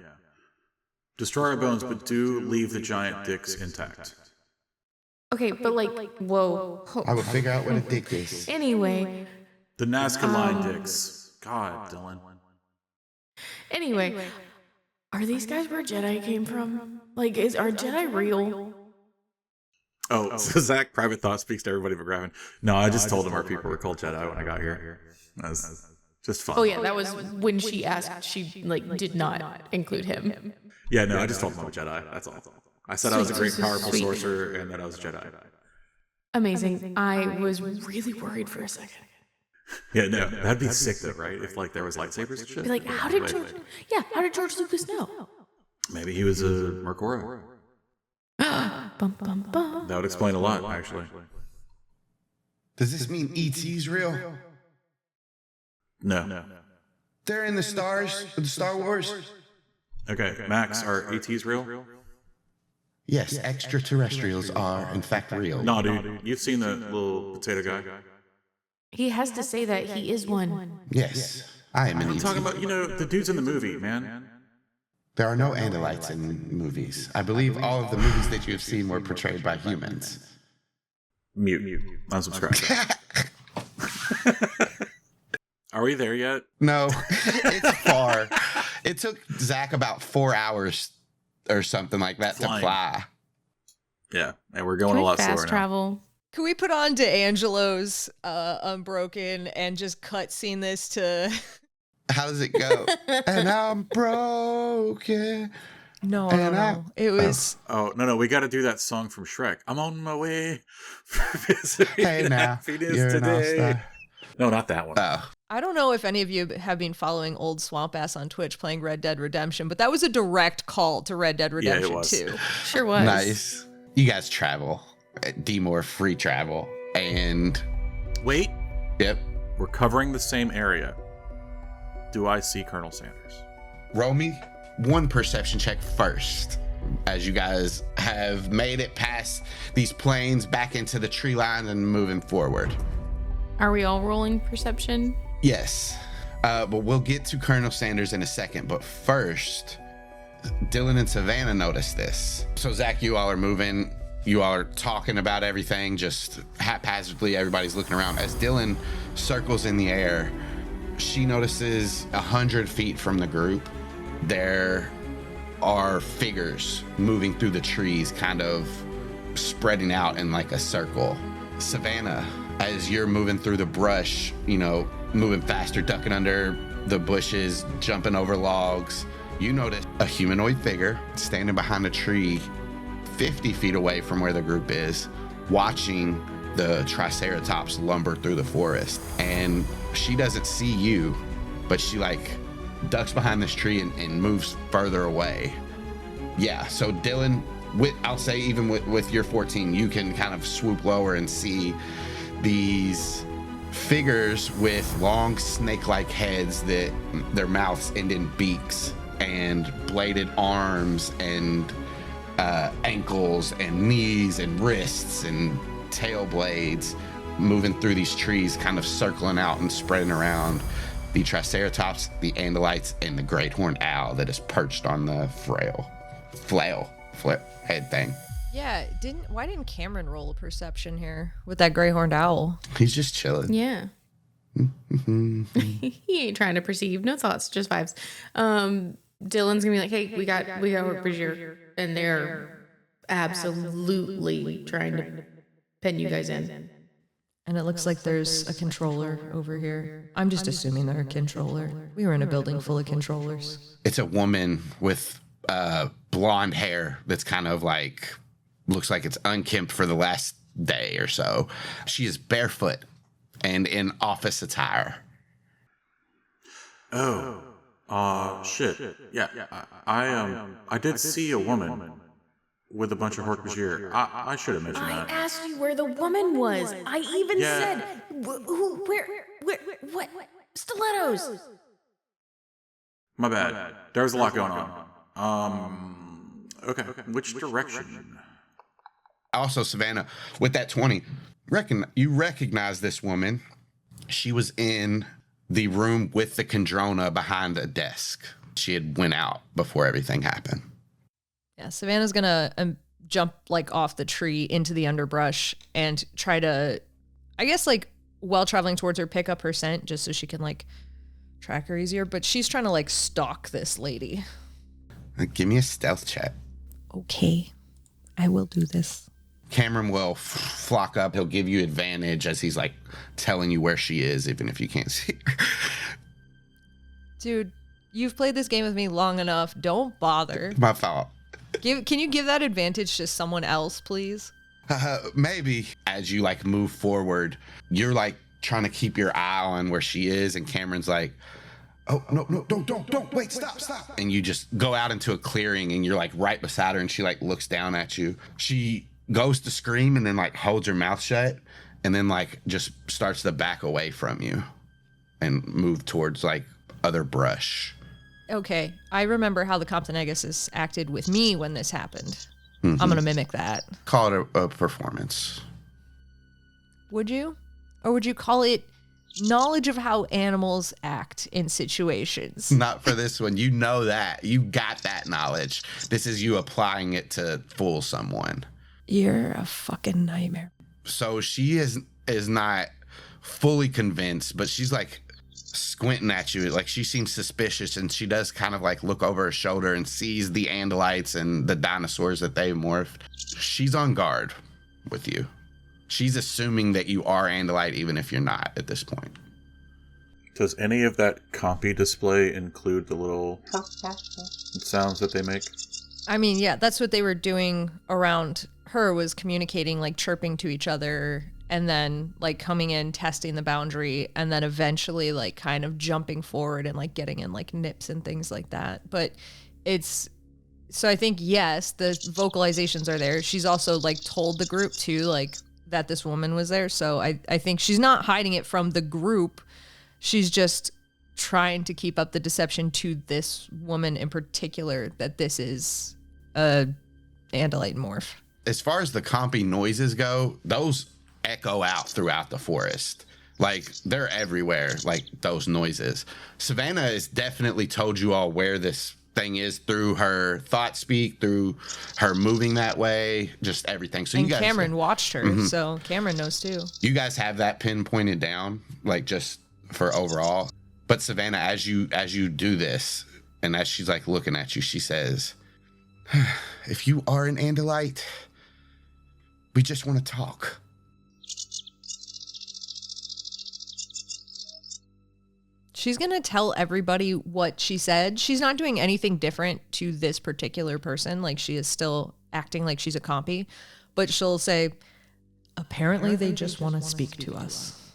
Speaker 4: Destroy our bones, but do leave the giant dicks intact.
Speaker 3: Okay, but like, whoa.
Speaker 1: I will figure out what a dick is.
Speaker 3: Anyway.
Speaker 4: The Nazca line dicks. God, Dylan.
Speaker 3: Anyway, are these guys where Jedi came from? Like, are Jedi real?
Speaker 4: Oh, so Zach, private thought speaks to everybody but Gravin. No, I just told him our people were called Jedi when I got here. That was just fun.
Speaker 3: Oh yeah, that was when she asked. She like did not include him.
Speaker 4: Yeah, no, I just told him I'm a Jedi. That's all. I said I was a great, powerful sorcerer and that I was a Jedi.
Speaker 3: Amazing. I was really worried for a second.
Speaker 4: Yeah, no, that'd be sick though, right? If like there was lightsabers and shit.
Speaker 3: Be like, how did George Lucas know?
Speaker 4: Maybe he was a Mercora.
Speaker 3: Bum, bum, bum.
Speaker 4: That would explain a lot, actually.
Speaker 1: Does this mean E.T.'s real?
Speaker 4: No.
Speaker 1: They're in the stars of the Star Wars?
Speaker 4: Okay, Max, are ETs real?
Speaker 1: Yes, extraterrestrials are, in fact, real.
Speaker 4: No, dude. You've seen the little potato guy?
Speaker 3: He has to say that he is one.
Speaker 1: Yes, I am an
Speaker 4: I'm
Speaker 1: ET.
Speaker 4: talking about, the dudes in the movie, man.
Speaker 1: There are no Andalites in movies. I believe all of the movies that you have seen were portrayed by humans.
Speaker 4: Mute. Unsubscribe. Are we there yet?
Speaker 1: No, it's far. It took Zach about 4 hours or something like that
Speaker 4: Flying.
Speaker 1: to fly.
Speaker 4: Yeah, and we're going
Speaker 3: Can
Speaker 4: a
Speaker 3: we
Speaker 4: lot slower
Speaker 3: fast
Speaker 4: now.
Speaker 3: travel?
Speaker 2: Can we put on D'Angelo's Unbroken and just cutscene this to...
Speaker 1: How does it go? And I'm broken.
Speaker 2: No. It was...
Speaker 4: Oh, no, we got to do that song from Shrek. I'm on my way.
Speaker 1: Hey now,
Speaker 4: Happiness
Speaker 1: you're an
Speaker 4: today.
Speaker 1: all-star.
Speaker 4: No, not that one.
Speaker 1: Oh,
Speaker 2: I don't know if any of you have been following Old Swamp Ass on Twitch playing Red Dead Redemption, but that was a direct call to Red Dead
Speaker 4: Yeah, it
Speaker 2: Redemption
Speaker 4: was.
Speaker 2: 2.
Speaker 3: Sure was.
Speaker 1: nice. You guys travel. D-Morph free travel. And,
Speaker 4: Wait,
Speaker 1: yep.
Speaker 4: we're covering the same area. Do I see Colonel Sanders?
Speaker 1: Roll me one perception check first, as you guys have made it past these plains back into the tree line and moving forward.
Speaker 3: Are we all rolling perception?
Speaker 1: Yes, but we'll get to Colonel Sanders in a second. But first, Dylan and Savannah noticed this. So Zach, you all are moving. You all are talking about everything, just haphazardly. Everybody's looking around. As Dylan circles in the air, she notices 100 feet from the group, there are figures moving through the trees, kind of spreading out in like a circle. Savannah, as you're moving through the brush, moving faster, ducking under the bushes, jumping over logs, you notice a humanoid figure standing behind a tree 50 feet away from where the group is, watching the Triceratops lumber through the forest. And she doesn't see you, but she ducks behind this tree and moves further away. Yeah, so Dylan, I'll say even with your 14, you can kind of swoop lower and see these figures with long snake-like heads that their mouths end in beaks, and bladed arms and ankles and knees and wrists and tail blades, moving through these trees, kind of circling out and spreading around the Triceratops, the Andalites, and the great horned owl that is perched on the flail head thing.
Speaker 2: Yeah, why didn't Kamren roll a perception here with that gray horned owl?
Speaker 1: He's just chilling.
Speaker 3: Yeah. He ain't trying to perceive. No thoughts, just vibes. Dylan's gonna be like, hey, we got work Brazier, and they're absolutely trying to pen you guys in.
Speaker 2: And it looks like there's a controller over here. I'm just assuming they're a controller. We were in a building full of controllers.
Speaker 1: It's a woman with blonde hair that's kind of looks like it's unkempt for the last day or so. She is barefoot and in office attire.
Speaker 4: Oh, shit. Yeah, I did see a woman with a bunch of Hork-Bajir. I should have mentioned that.
Speaker 3: I asked you where the woman was. I even said, where, what? Stilettos.
Speaker 4: My bad. There's a lot going on. Okay. Which direction?
Speaker 1: Also, Savannah, with that 20, you recognize this woman. She was in the room with the Kandrona behind a desk. She had went out before everything happened.
Speaker 2: Yeah, Savannah's gonna jump off the tree into the underbrush and try to, I guess while traveling towards her, pick up her scent just so she can track her easier. But she's trying to stalk this lady.
Speaker 1: Give me a stealth check.
Speaker 2: Okay, I will do this.
Speaker 1: Kamren will flock up. He'll give you advantage as he's telling you where she is, even if you can't see her.
Speaker 2: Dude, you've played this game with me long enough. Don't bother.
Speaker 1: My fault.
Speaker 2: Can you give that advantage to someone else, please?
Speaker 1: Maybe. As you move forward, you're trying to keep your eye on where she is, and Cameron's oh, no, don't, wait, stop. And you just go out into a clearing, and you're right beside her, and she looks down at you. She goes to scream and then holds her mouth shut, and then just starts to back away from you and move towards other brush.
Speaker 2: Okay, I remember how the Comptoneguses acted with me when this happened.
Speaker 1: Mm-hmm.
Speaker 2: I'm gonna mimic that.
Speaker 1: Call it a performance.
Speaker 2: Would you? Or would you call it knowledge of how animals act in situations?
Speaker 1: Not for this one. You know that. You got that knowledge. This is you applying it to fool someone.
Speaker 2: You're a fucking nightmare.
Speaker 1: So she is not fully convinced, but she's squinting at you. Like, she seems suspicious, and she does kind of like look over her shoulder and sees the Andalites and the dinosaurs that they morphed. She's on guard with you. She's assuming that you are Andalite, even if you're not at this point.
Speaker 4: Does any of that compy display include the little sounds that they make?
Speaker 2: I mean, yeah, that's what they were doing around her, was communicating, like chirping to each other, and then like coming in, testing the boundary, and then eventually like kind of jumping forward and like getting in like nips and things like that. But so I think, yes, the vocalizations are there. She's also like told the group too, like that this woman was there. So I think she's not hiding it from the group. She's just trying to keep up the deception to this woman in particular that this is a Andalite morph.
Speaker 1: As far as the compy noises go, those echo out throughout the forest. Like, they're everywhere, like those noises. Savannah has definitely told you all where this thing is through her thought speak, through her moving that way, just everything. So
Speaker 2: and
Speaker 1: you guys,
Speaker 2: Kamren watched her, so Kamren knows too.
Speaker 1: You guys have that pinpointed down, like just for overall. But Savannah, as you do this, and as she's like looking at you, she says, "If you are an Andalite, we just want to talk."
Speaker 2: She's going to tell everybody what she said. She's not doing anything different to this particular person. Like, she is still acting like she's a compy, but she'll say, apparently they just want to speak to us.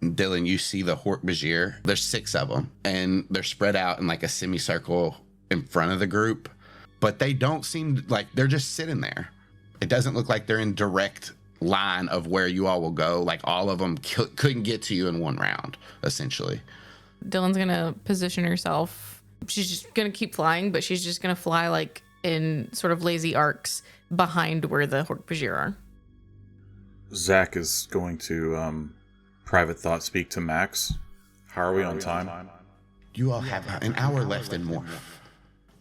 Speaker 1: Dylan, you see the Hork-Bajir. There's 6 of them, and they're spread out in like a semicircle in front of the group, but they don't seem like, they're just sitting there. It doesn't look like they're in direct line of where you all will go. Like, all of them couldn't get to you in one round, essentially.
Speaker 3: Dylan's gonna position herself. She's just gonna keep flying, but she's just gonna fly like in sort of lazy arcs behind where the Hork-Bajir are.
Speaker 4: Zach is going to private thought speak to Max. How are we on time?
Speaker 1: You all have an hour left and more.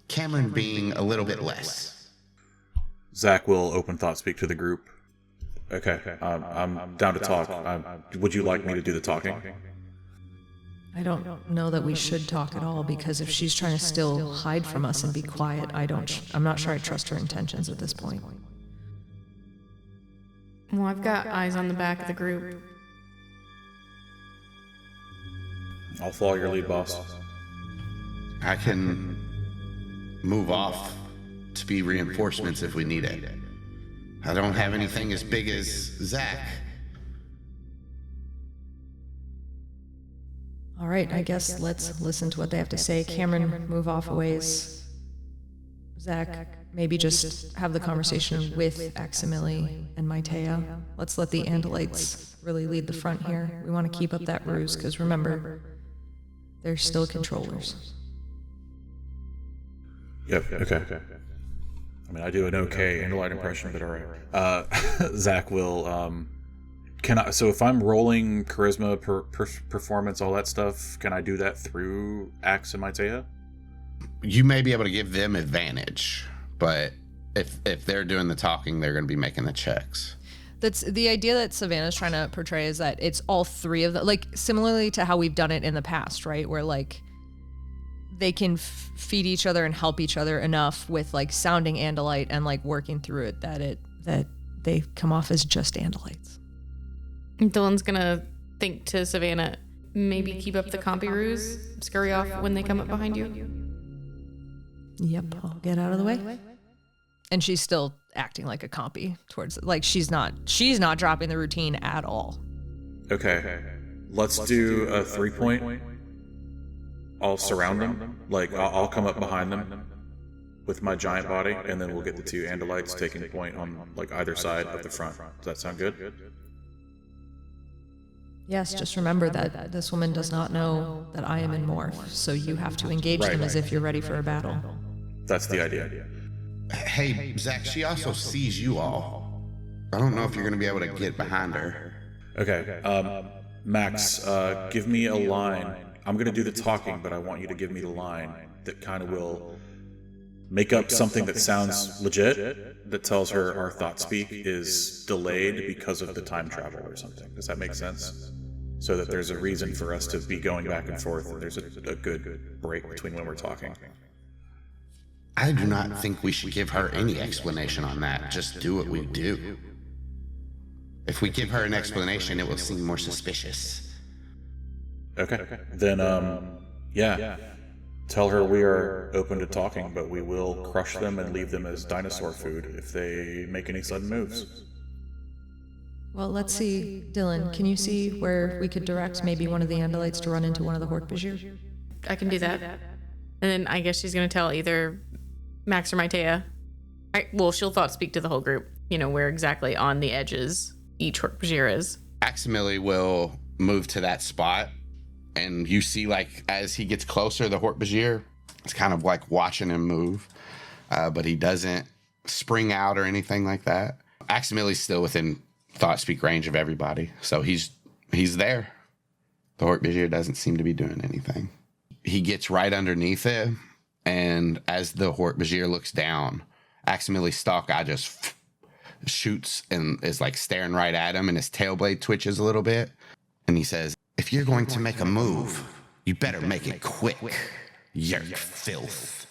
Speaker 1: Kamren being a little bit less.
Speaker 4: Zach will open thought speak to the group. Okay, I'm down to talk. Would you like me to do the talking?
Speaker 2: I don't know that we should talk at all, because if she's trying to still hide from us and be quiet, I'm not sure I trust her intentions at this point.
Speaker 3: Well, I've got eyes on the back of the group.
Speaker 4: I'll follow your lead, boss.
Speaker 1: I can move off to be reinforcements if we need it. I don't have anything as big as Zach.
Speaker 2: All right, I guess let's listen to what they have to say. Kamren, move off a ways. Zach, maybe just have the conversation with Aximili and Maitea. Let's let the Andalites really lead the front here. We want to keep up that ruse, because remember, they're still controllers.
Speaker 4: Yep, okay. I mean, I do an okay Andalite impression, but all right. Zach will, so if I'm rolling charisma, performance, all that stuff, can I do that through Axe and Maitea?
Speaker 1: You may be able to give them advantage, but if they're doing the talking, they're going to be making the checks.
Speaker 2: That's the idea that Savannah's trying to portray, is that it's all 3 of them, like similarly to how we've done it in the past, right? Where like they can feed each other and help each other enough with like sounding Andalite and like working through it that they come off as just Andalites.
Speaker 3: Dylan's gonna think to Savannah, maybe keep up the compy ruse, scurry off when they come up behind you.
Speaker 2: Yep, I'll get out of the way. And she's still acting like a compy towards, like she's not dropping the routine at all.
Speaker 4: Okay, let's do a 3-point. I'll surround them. Like, I'll come up behind them with my giant body, and then we'll get the 2 Andalites taking point on like either side of the front. Does that sound good?
Speaker 2: Yes, just remember that this woman does not know that I am in morph, so you have to engage them as if you're ready for a battle.
Speaker 4: That's the idea.
Speaker 1: Hey, Zach, she also sees you all. I don't know if you're going to be able to get behind her.
Speaker 4: Okay, Max, give me a line. I'm going to do the talking, but I want you to give me the line that kind of will make up something that sounds legit, that tells her our thought speak is delayed because of the time travel or something. Does that make sense? so that there's a reason for us to be going back and forth, and there's a good break between when we're talking.
Speaker 1: I do not think we should give her any explanation on that. Just do what we do. If we give her an explanation, it will seem more suspicious.
Speaker 4: Okay. Then, yeah. Tell her we are open to talking, but we will crush them and leave them as dinosaur food if they make any sudden moves.
Speaker 2: Well, let's see. Dylan, can you see where we could direct maybe one of the Andalites to run into one of the Hork-Bajir?
Speaker 3: I can do that. And then I guess she's going to tell either Max or Maitea. Well, she'll thought speak to the whole group, where exactly on the edges each Hork-Bajir is.
Speaker 1: Aximili will move to that spot, and you see, as he gets closer, the Hork-Bajir is kind of watching him move, but he doesn't spring out or anything like that. Aximili's still within thought speak range of everybody, so he's there. The Hork-Bajir doesn't seem to be doing anything. He gets right underneath it, and as the Hork-Bajir looks down, Aximili's stalk eye just shoots and is staring right at him, and his tail blade twitches a little bit, and he says, "If you're going to make a move, you better make it quick, Yeerk filth."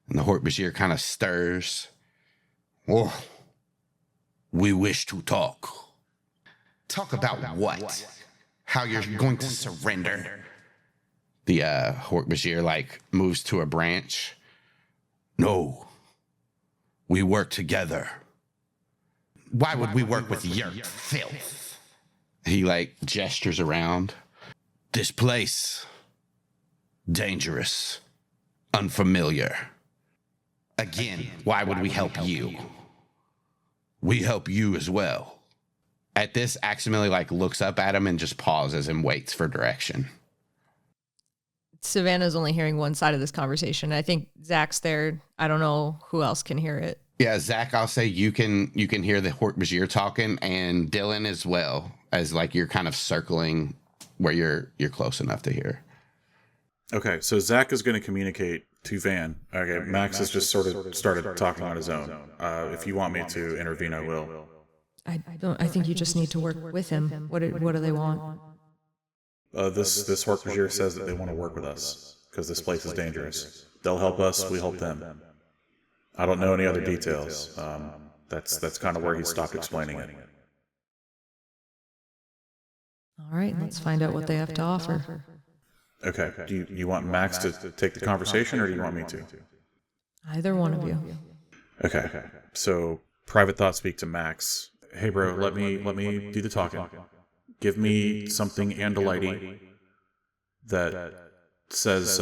Speaker 1: And the Hork-Bajir kind of stirs. "Oh, we wish to talk." "Talk about what? How you're going to surrender?" The Hork-Bajir moves to a branch. "No, we work together." "Why would we work with Yeerk filth?" He gestures around. "This place, dangerous, unfamiliar. Again, why would we help you? We help you as well." At this, Aximili looks up at him and just pauses and waits for direction.
Speaker 2: Savannah's only hearing one side of this conversation. I think Zach's there. I don't know who else can hear it.
Speaker 1: Yeah, Zach, I'll say you can hear the Hork-Bajir talking, and Dylan as well, as you're kind of circling where you're close enough to hear.
Speaker 4: Okay, so Zach is going to communicate to Van. Okay, Max has just sort of started talking on his own. If you want me to intervene, I will.
Speaker 2: I don't. I think you just need to work with him. What do they want?
Speaker 4: This Hork-Bajir says that they want to work with us because this place is dangerous. They'll help us. We help them. I don't know any other details. That's kind of where he stopped explaining it.
Speaker 2: All right, let's find out what they have to offer.
Speaker 4: Okay. Do you want Max to take the conversation, or do you want me to?
Speaker 2: Either one of you.
Speaker 4: Okay. So private thought speak to Max. "Hey, bro, let me do the talking. Give me something Andalite that says,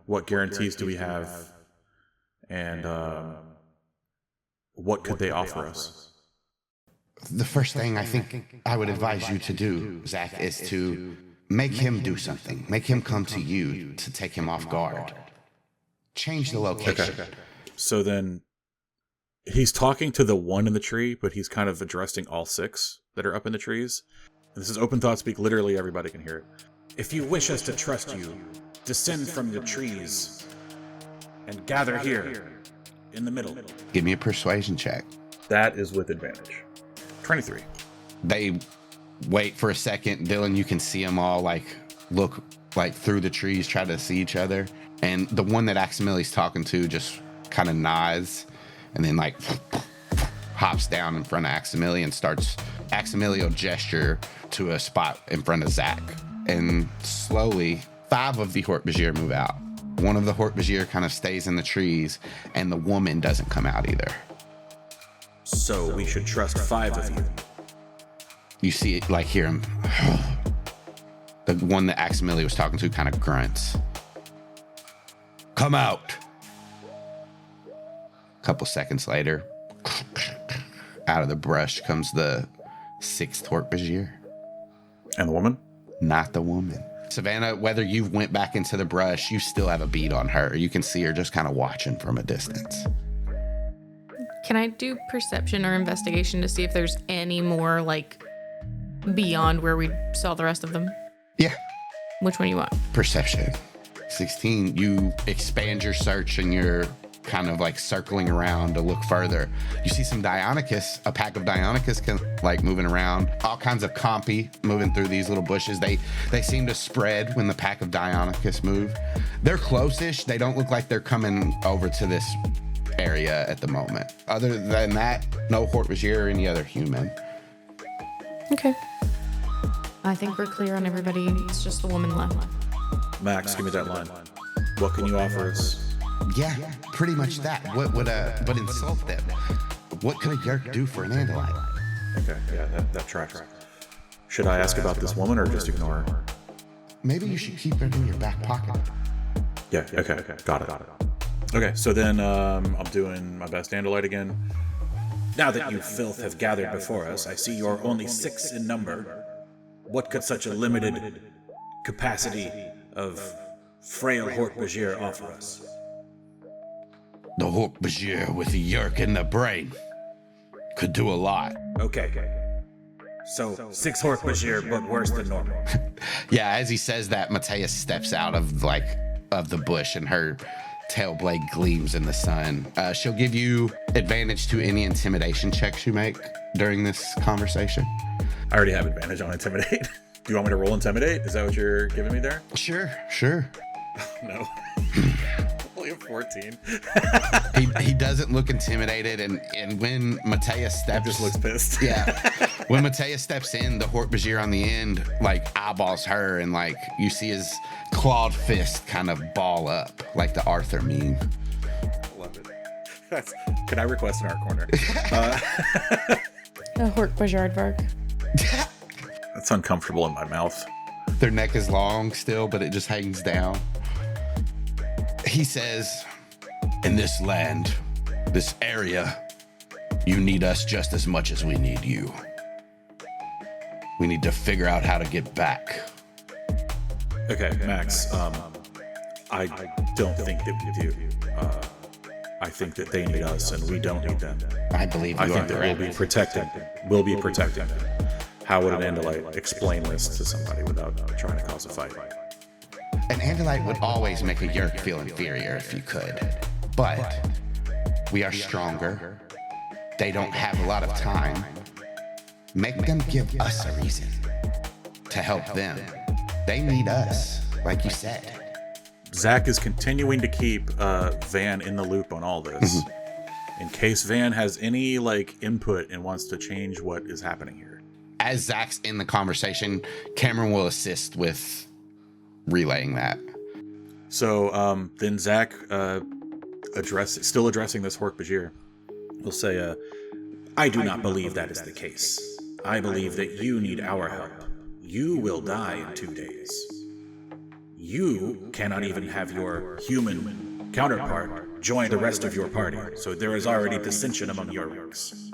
Speaker 4: what guarantees do we have, and what could they offer us?"
Speaker 1: The first thing I think I would advise you to do, Zach, is to make him do something. Make him come to you to take him off guard. Change the location.
Speaker 4: Okay. So then he's talking to the one in the tree, but he's kind of addressing all six that are up in the trees. This is open thought speak. Literally everybody can hear it. "If you wish us to trust you, descend from the trees and gather here in the middle."
Speaker 1: Give me a persuasion check.
Speaker 4: That is with advantage. 23.
Speaker 1: They wait for a second. Dylan, you can see them all look through the trees, try to see each other. And the one that Aximili's talking to just kind of nods and then hops down in front of Aximili and Aximili will gesture to a spot in front of Zach. And slowly, 5 of the Hork-Bajir move out. One of the Hork-Bajir kind of stays in the trees, and the woman doesn't come out either.
Speaker 4: "So we should trust 5 of you."
Speaker 1: You see it, hear him. The one that Aximili was talking to kind of grunts. "Come out." A couple seconds later, out of the brush comes the 6th Hork-Bajir.
Speaker 4: And the woman?
Speaker 1: Not the woman. Savannah, whether you went back into the brush, you still have a bead on her. You can see her just kind of watching from a distance.
Speaker 3: Can I do perception or investigation to see if there's any more beyond where we saw the rest of them?
Speaker 1: Yeah.
Speaker 3: Which one you want?
Speaker 1: Perception. 16. You expand your search and your kind of like circling around to look further. You see some Deinonychus, a pack of Deinonychus like moving around, all kinds of Compy moving through these little bushes. They seem to spread when the pack of Deinonychus move. They're close-ish. They don't look like they're coming over to this area at the moment. Other than that, no Hork-Bajir or any other human.
Speaker 3: Okay. I think we're clear on everybody. It's just the woman left.
Speaker 4: Max, give me that line. What can you offer us?
Speaker 1: Yeah, pretty much that. What would but insult them? What could a Yeerk do for an Andalite?
Speaker 4: Okay, yeah, that tracks. Should I ask about this woman or just ignore her?
Speaker 1: Maybe you should keep her in your back pocket.
Speaker 4: Yeah, okay, got it. Okay, so then I'm doing my best Andalite again. Now that you filth have gathered before us, I see you're only 6 in number. What could such a limited capacity of frail Hork-Bajir offer us?
Speaker 1: The Hork-Bajir with the Yeerk in the brain could do a lot.
Speaker 4: Okay. So 6 Hork-Bajir, but worse than normal.
Speaker 1: Yeah, as he says that, Mateus steps out of the bush, and her tail blade gleams in the sun. She'll give you advantage to any intimidation checks you make during this conversation.
Speaker 4: I already have advantage on Intimidate. Do you want me to roll Intimidate? Is that what you're giving me there?
Speaker 1: Sure.
Speaker 4: No. Only a 14.
Speaker 1: He doesn't look intimidated, and when Mateus steps...
Speaker 4: He just looks pissed.
Speaker 1: Yeah. When Mateus steps in, the Hork-Bajir on the end, like, eyeballs her, and, like, you see his clawed fist kind of ball up, like the Arthur meme.
Speaker 4: Love it. Can I request an art corner?
Speaker 3: A Hork-Bajir Varg.
Speaker 4: That's uncomfortable in my mouth.
Speaker 1: Their neck is long still, but it just hangs down. He says, in this land, this area, you need us just as much as we need you. We need to figure out how to get back.
Speaker 4: Okay, Max, I don't think that we do. I think that they need us and we don't need them.
Speaker 1: I believe you
Speaker 4: I
Speaker 1: are
Speaker 4: think that
Speaker 1: correct.
Speaker 4: we'll be protecting them. How would an Andalite explain this to somebody without trying to cause a fight?
Speaker 1: An Andalite would always make a Yeerk feel inferior if you could. But we are stronger. They don't have a lot of time. Make them give us a reason to help them. They need us, like you said.
Speaker 4: Zach is continuing to keep Van in the loop on all this. In case Van has any input and wants to change what is happening here.
Speaker 1: As Zach's in the conversation, Kamren will assist with relaying that.
Speaker 4: So then Zach, still addressing this Hork-Bajir, will say, I do not believe that is the case. I believe that you need our help. You will die in 2 days. You cannot even have your human counterpart join the rest of your party, so there is already dissension among your ranks.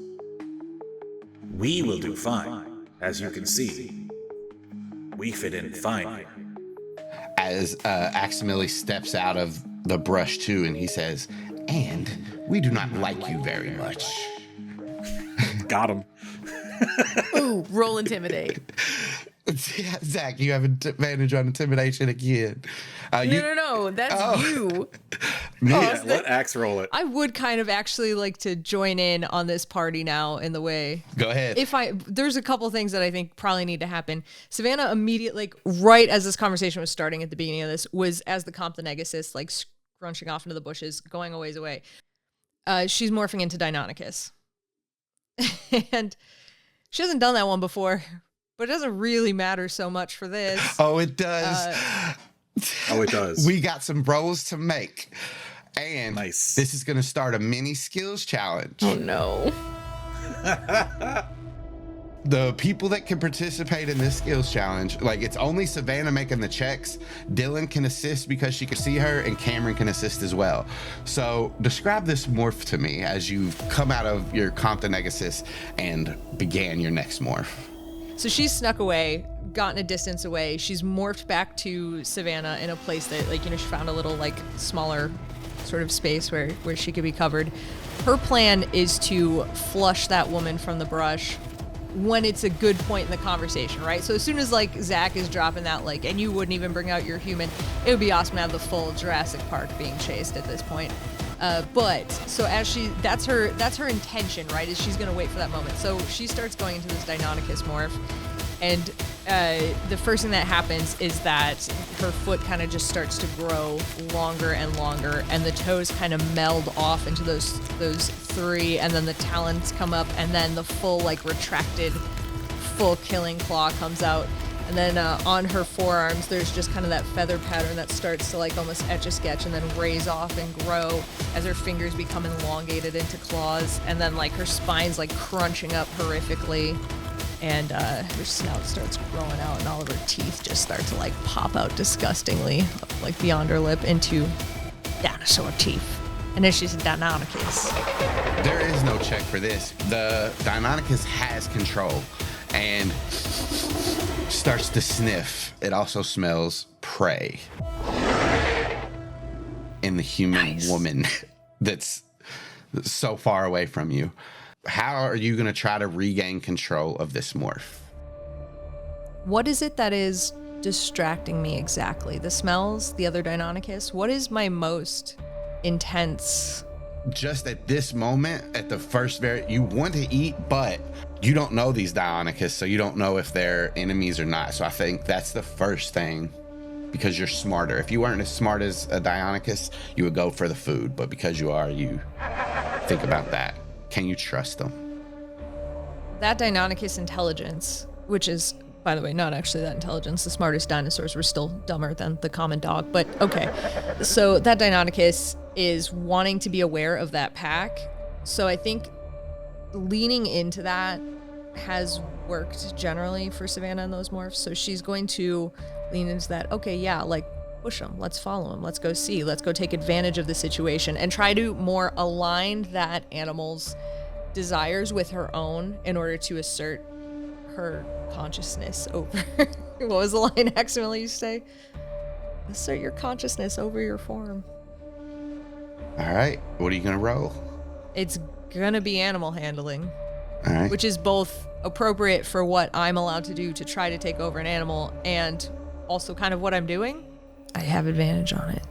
Speaker 4: We will do fine. As you can see, we fit in fine here.
Speaker 1: As Aximili steps out of the brush too, and he says, and we do not like you very much.
Speaker 4: Got him.
Speaker 3: Ooh, roll Intimidate.
Speaker 1: Yeah, Zach, you have advantage on intimidation again.
Speaker 3: No, that's you.
Speaker 4: Yeah, let Axe roll it.
Speaker 2: I would kind of actually like to join in on this party now in the way.
Speaker 1: Go ahead.
Speaker 2: There's a couple things that I think probably need to happen. Savannah immediately, right as this conversation was starting at the beginning of this, was as the Comptonegasis, scrunching off into the bushes, going a ways away. She's morphing into Deinonychus. And she hasn't done that one before, but it doesn't really matter so much for this.
Speaker 1: Oh, it does.
Speaker 4: It does.
Speaker 1: We got some rolls to make. And
Speaker 4: nice.
Speaker 1: This is going to start a mini skills challenge.
Speaker 3: Oh, no.
Speaker 1: The people that can participate in this skills challenge, it's only Savannah making the checks. Dylan can assist because she can see her, and Kamren can assist as well. So describe this morph to me as you've come out of your Comptonegasis and began your next morph.
Speaker 2: So she's snuck away, gotten a distance away. She's morphed back to Savannah in a place that, she found a little, smaller sort of space where she could be covered. Her plan is to flush that woman from the brush when it's a good point in the conversation, right? So as soon as, Zach is dropping that, and you wouldn't even bring out your human, it would be awesome to have the full Jurassic Park being chased at this point. But so that's her intention, right? Is she's gonna wait for that moment. So she starts going into this Deinonychus morph, and the first thing that happens is that her foot kind of just starts to grow longer and longer, and the toes kind of meld off into those three, and then the talons come up, and then the full like retracted, full killing claw comes out. And then on her forearms, there's just kind of that feather pattern that starts to like almost etch a sketch and then raise off and grow as her fingers become elongated into claws. And then like her spine's like crunching up horrifically, and her snout starts growing out, and all of her teeth just start to like pop out disgustingly, like beyond her lip, into dinosaur teeth. And then she's a Deinonychus.
Speaker 1: There is no check for this. The Deinonychus has control and starts to sniff. It also smells prey in the human woman that's so far away from you. How are you going to try to regain control of this morph?
Speaker 2: What is it that is distracting me exactly? The smells, the other Deinonychus? What is my most intense?
Speaker 1: Just at this moment, at the first you want to eat, but you don't know these Deinonychus, so you don't know if they're enemies or not. So I think that's the first thing, because you're smarter. If you weren't as smart as a Deinonychus, you would go for the food, but because you are, you think about that. Can you trust them?
Speaker 2: That Deinonychus intelligence, which is, by the way, not actually that intelligence. The smartest dinosaurs were still dumber than the common dog, but okay. So that Deinonychus is wanting to be aware of that pack. So I think leaning into that has worked generally for Savannah and those morphs. So she's going to lean into that. Okay, yeah, like push them. Let's follow them. Let's go see. Let's go take advantage of the situation and try to more align that animal's desires with her own in order to assert her consciousness over. What was the line Aximili used to say? Assert your consciousness over your form.
Speaker 1: All right. What are you going to roll?
Speaker 2: It's going to be animal handling.
Speaker 1: All right.
Speaker 2: Which is both appropriate for what I'm allowed to do to try to take over an animal and also kind of what I'm doing. I have advantage on it.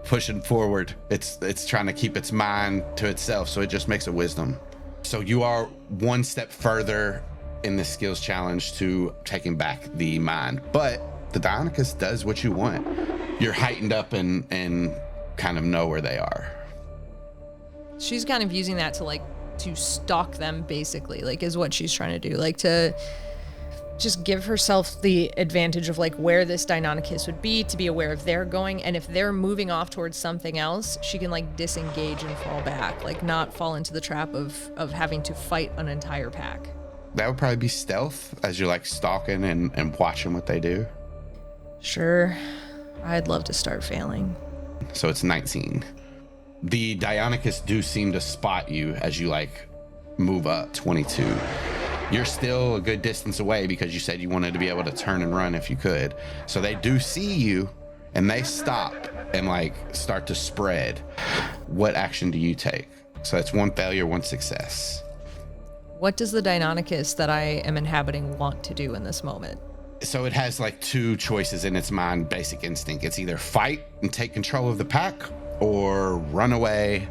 Speaker 1: Pushing forward. It's trying to keep its mind to itself, so it just makes a wisdom. So you are one step further in the skills challenge to taking back the mind. But the Deinonychus does what you want. You're heightened up and kind of know where they are.
Speaker 2: She's kind of using that to stalk them, basically, like, is what she's trying to do. Like, to just give herself the advantage of like where this Deinonychus would be, to be aware of they're going, and if they're moving off towards something else, she can like disengage and fall back, like not fall into the trap of having to fight an entire pack.
Speaker 1: That would probably be stealth, as you're like stalking and watching what they do.
Speaker 2: Sure. I'd love to start failing.
Speaker 1: So it's 19. The Deinonychus do seem to spot you as you like move up. 22. You're still a good distance away because you said you wanted to be able to turn and run if you could. So they do see you and they stop and like start to spread. What action do you take? So that's one failure, one success.
Speaker 2: What does the Deinonychus that I am inhabiting want to do in this moment?
Speaker 1: So it has like two choices in its mind, basic instinct. It's either fight and take control of the pack or run away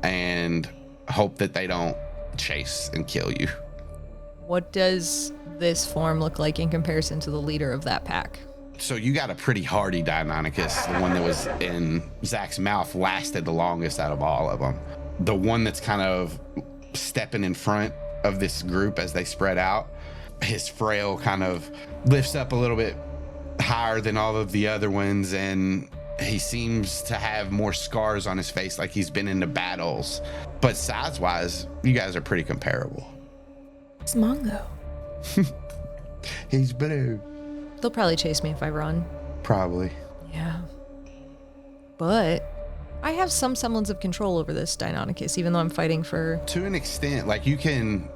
Speaker 1: and hope that they don't chase and kill you.
Speaker 2: What does this form look like in comparison to the leader of that pack?
Speaker 1: So you got a pretty hardy Deinonychus. The one that was in Zach's mouth lasted the longest out of all of them. The one that's kind of stepping in front of this group as they spread out, his frail kind of lifts up a little bit higher than all of the other ones, and he seems to have more scars on his face, like he's been into battles. But size-wise, you guys are pretty comparable.
Speaker 2: It's Mongo.
Speaker 1: He's blue.
Speaker 2: They'll probably chase me if I run.
Speaker 1: Probably.
Speaker 2: Yeah. But I have some semblance of control over this Deinonychus, even though I'm fighting for...
Speaker 1: To an extent, like you can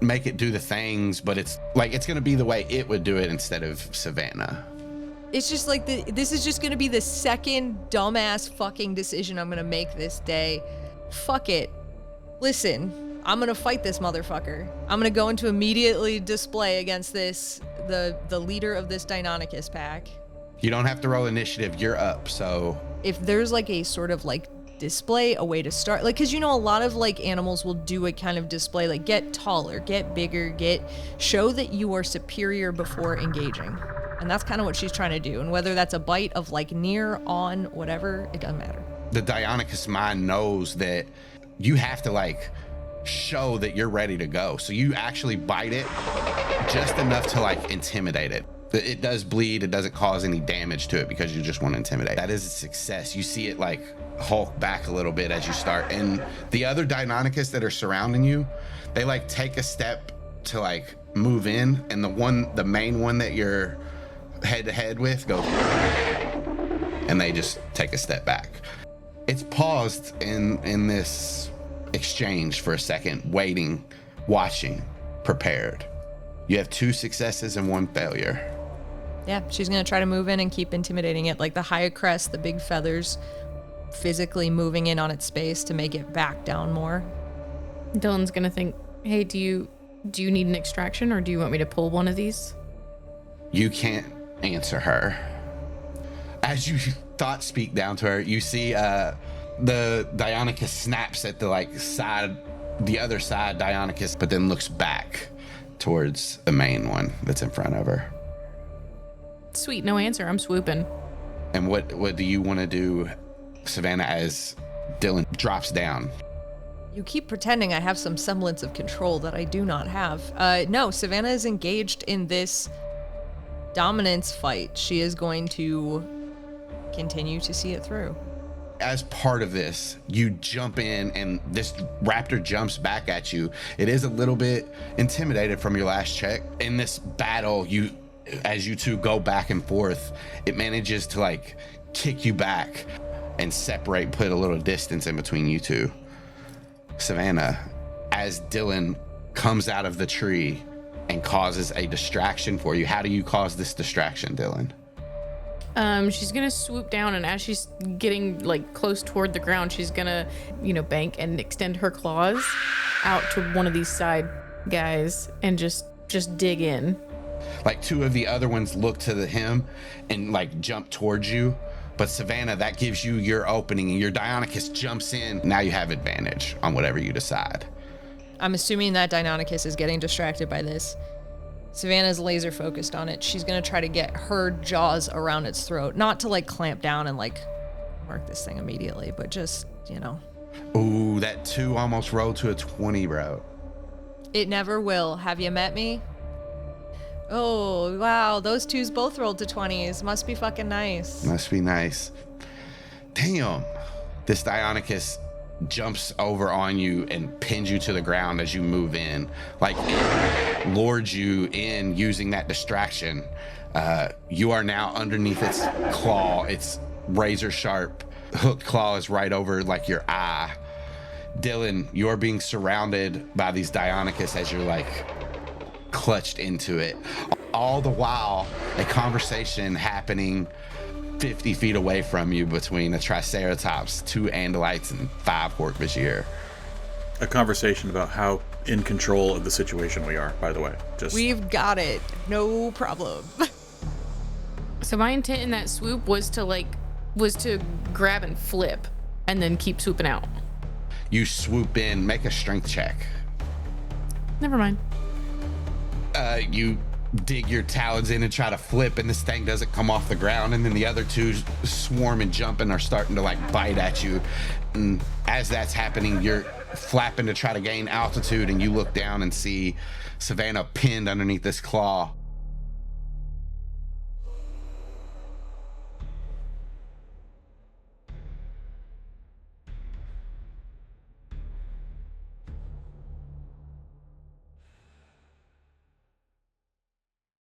Speaker 1: make it do the things, but it's like it's going to be the way it would do it instead of Savannah.
Speaker 2: It's just like this is just going to be the second dumbass fucking decision I'm going to make this day. Fuck it. Listen, I'm going to fight this motherfucker. I'm going to go into immediately display against the leader of this Deinonychus pack.
Speaker 1: You don't have to roll initiative. You're up, so...
Speaker 2: If there's like a sort of like display, a way to start, like, because you know a lot of like animals will do a kind of display, like get taller, get bigger, show that you are superior before engaging, and that's kind of what she's trying to do. And whether that's a bite of like near, on, whatever, it doesn't matter.
Speaker 1: The Deinonychus mind knows that you have to like show that you're ready to go, so you actually bite it just enough to like intimidate it. It does bleed, it doesn't cause any damage to it because you just want to intimidate. That is a success. You see it like hulk back a little bit as you start, and the other Deinonychus that are surrounding you, they like take a step to like move in, and the main one that you're head to head with goes, and they just take a step back. It's paused in this exchange for a second, waiting, watching, prepared. You have 2 successes and 1 failure.
Speaker 2: Yeah, she's gonna try to move in and keep intimidating it, like the high crest, the big feathers, physically moving in on its space to make it back down more.
Speaker 3: Dylan's gonna think, hey, do you need an extraction, or do you want me to pull one of these?
Speaker 1: You can't answer her. As you thought speak down to her, you see the Deinonychus snaps at the like side, the other side Deinonychus, but then looks back towards the main one that's in front of her.
Speaker 3: Sweet, no answer. I'm swooping.
Speaker 1: And what do you want to do, Savannah, as Dylan drops down?
Speaker 2: You keep pretending I have some semblance of control that I do not have. No, Savannah is engaged in this dominance fight. She is going to continue to see it through.
Speaker 1: As part of this, you jump in, and this raptor jumps back at you. It is a little bit intimidated from your last check. In this battle, as you two go back and forth, it manages to like kick you back and separate, put a little distance in between you two. Savannah, as Dylan comes out of the tree and causes a distraction for you, how do you cause this distraction, Dylan?
Speaker 3: She's gonna swoop down, and as she's getting like close toward the ground, she's gonna, bank and extend her claws out to one of these side guys and just dig in.
Speaker 1: Like 2 of the other ones look to him and like jump towards you, but Savannah, that gives you your opening, and your Deinonychus jumps in. Now you have advantage on whatever you decide.
Speaker 2: I'm assuming that Deinonychus is getting distracted by this. Savannah's laser focused on it. She's gonna try to get her jaws around its throat, not to like clamp down and like mark this thing immediately, but just,
Speaker 1: Ooh, that 2 almost rolled to a 20, bro.
Speaker 2: It never will. Have you met me? Oh, wow. Those 2s both rolled to 20s. Must be fucking nice.
Speaker 1: Must be nice. Damn. This Deinonychus jumps over on you and pins you to the ground as you move in. Like, it lures you in using that distraction. You are now underneath its claw. Its razor sharp hooked claw is right over like your eye. Dylan, you're being surrounded by these Deinonychus as you're like clutched into it. All the while, a conversation happening 50 feet away from you between a Triceratops, 2 Andalites, and 5 Hork-Bajir.
Speaker 4: A conversation about how in control of the situation we are, by the way.
Speaker 2: We've got it. No problem.
Speaker 3: So my intent in that swoop was to grab and flip and then keep swooping out.
Speaker 1: You swoop in, make a strength check.
Speaker 3: Never mind.
Speaker 1: You dig your talons in and try to flip, and this thing doesn't come off the ground, and then the other 2 swarm and jump and are starting to like bite at you. And as that's happening, you're flapping to try to gain altitude, and you look down and see Savannah pinned underneath this claw.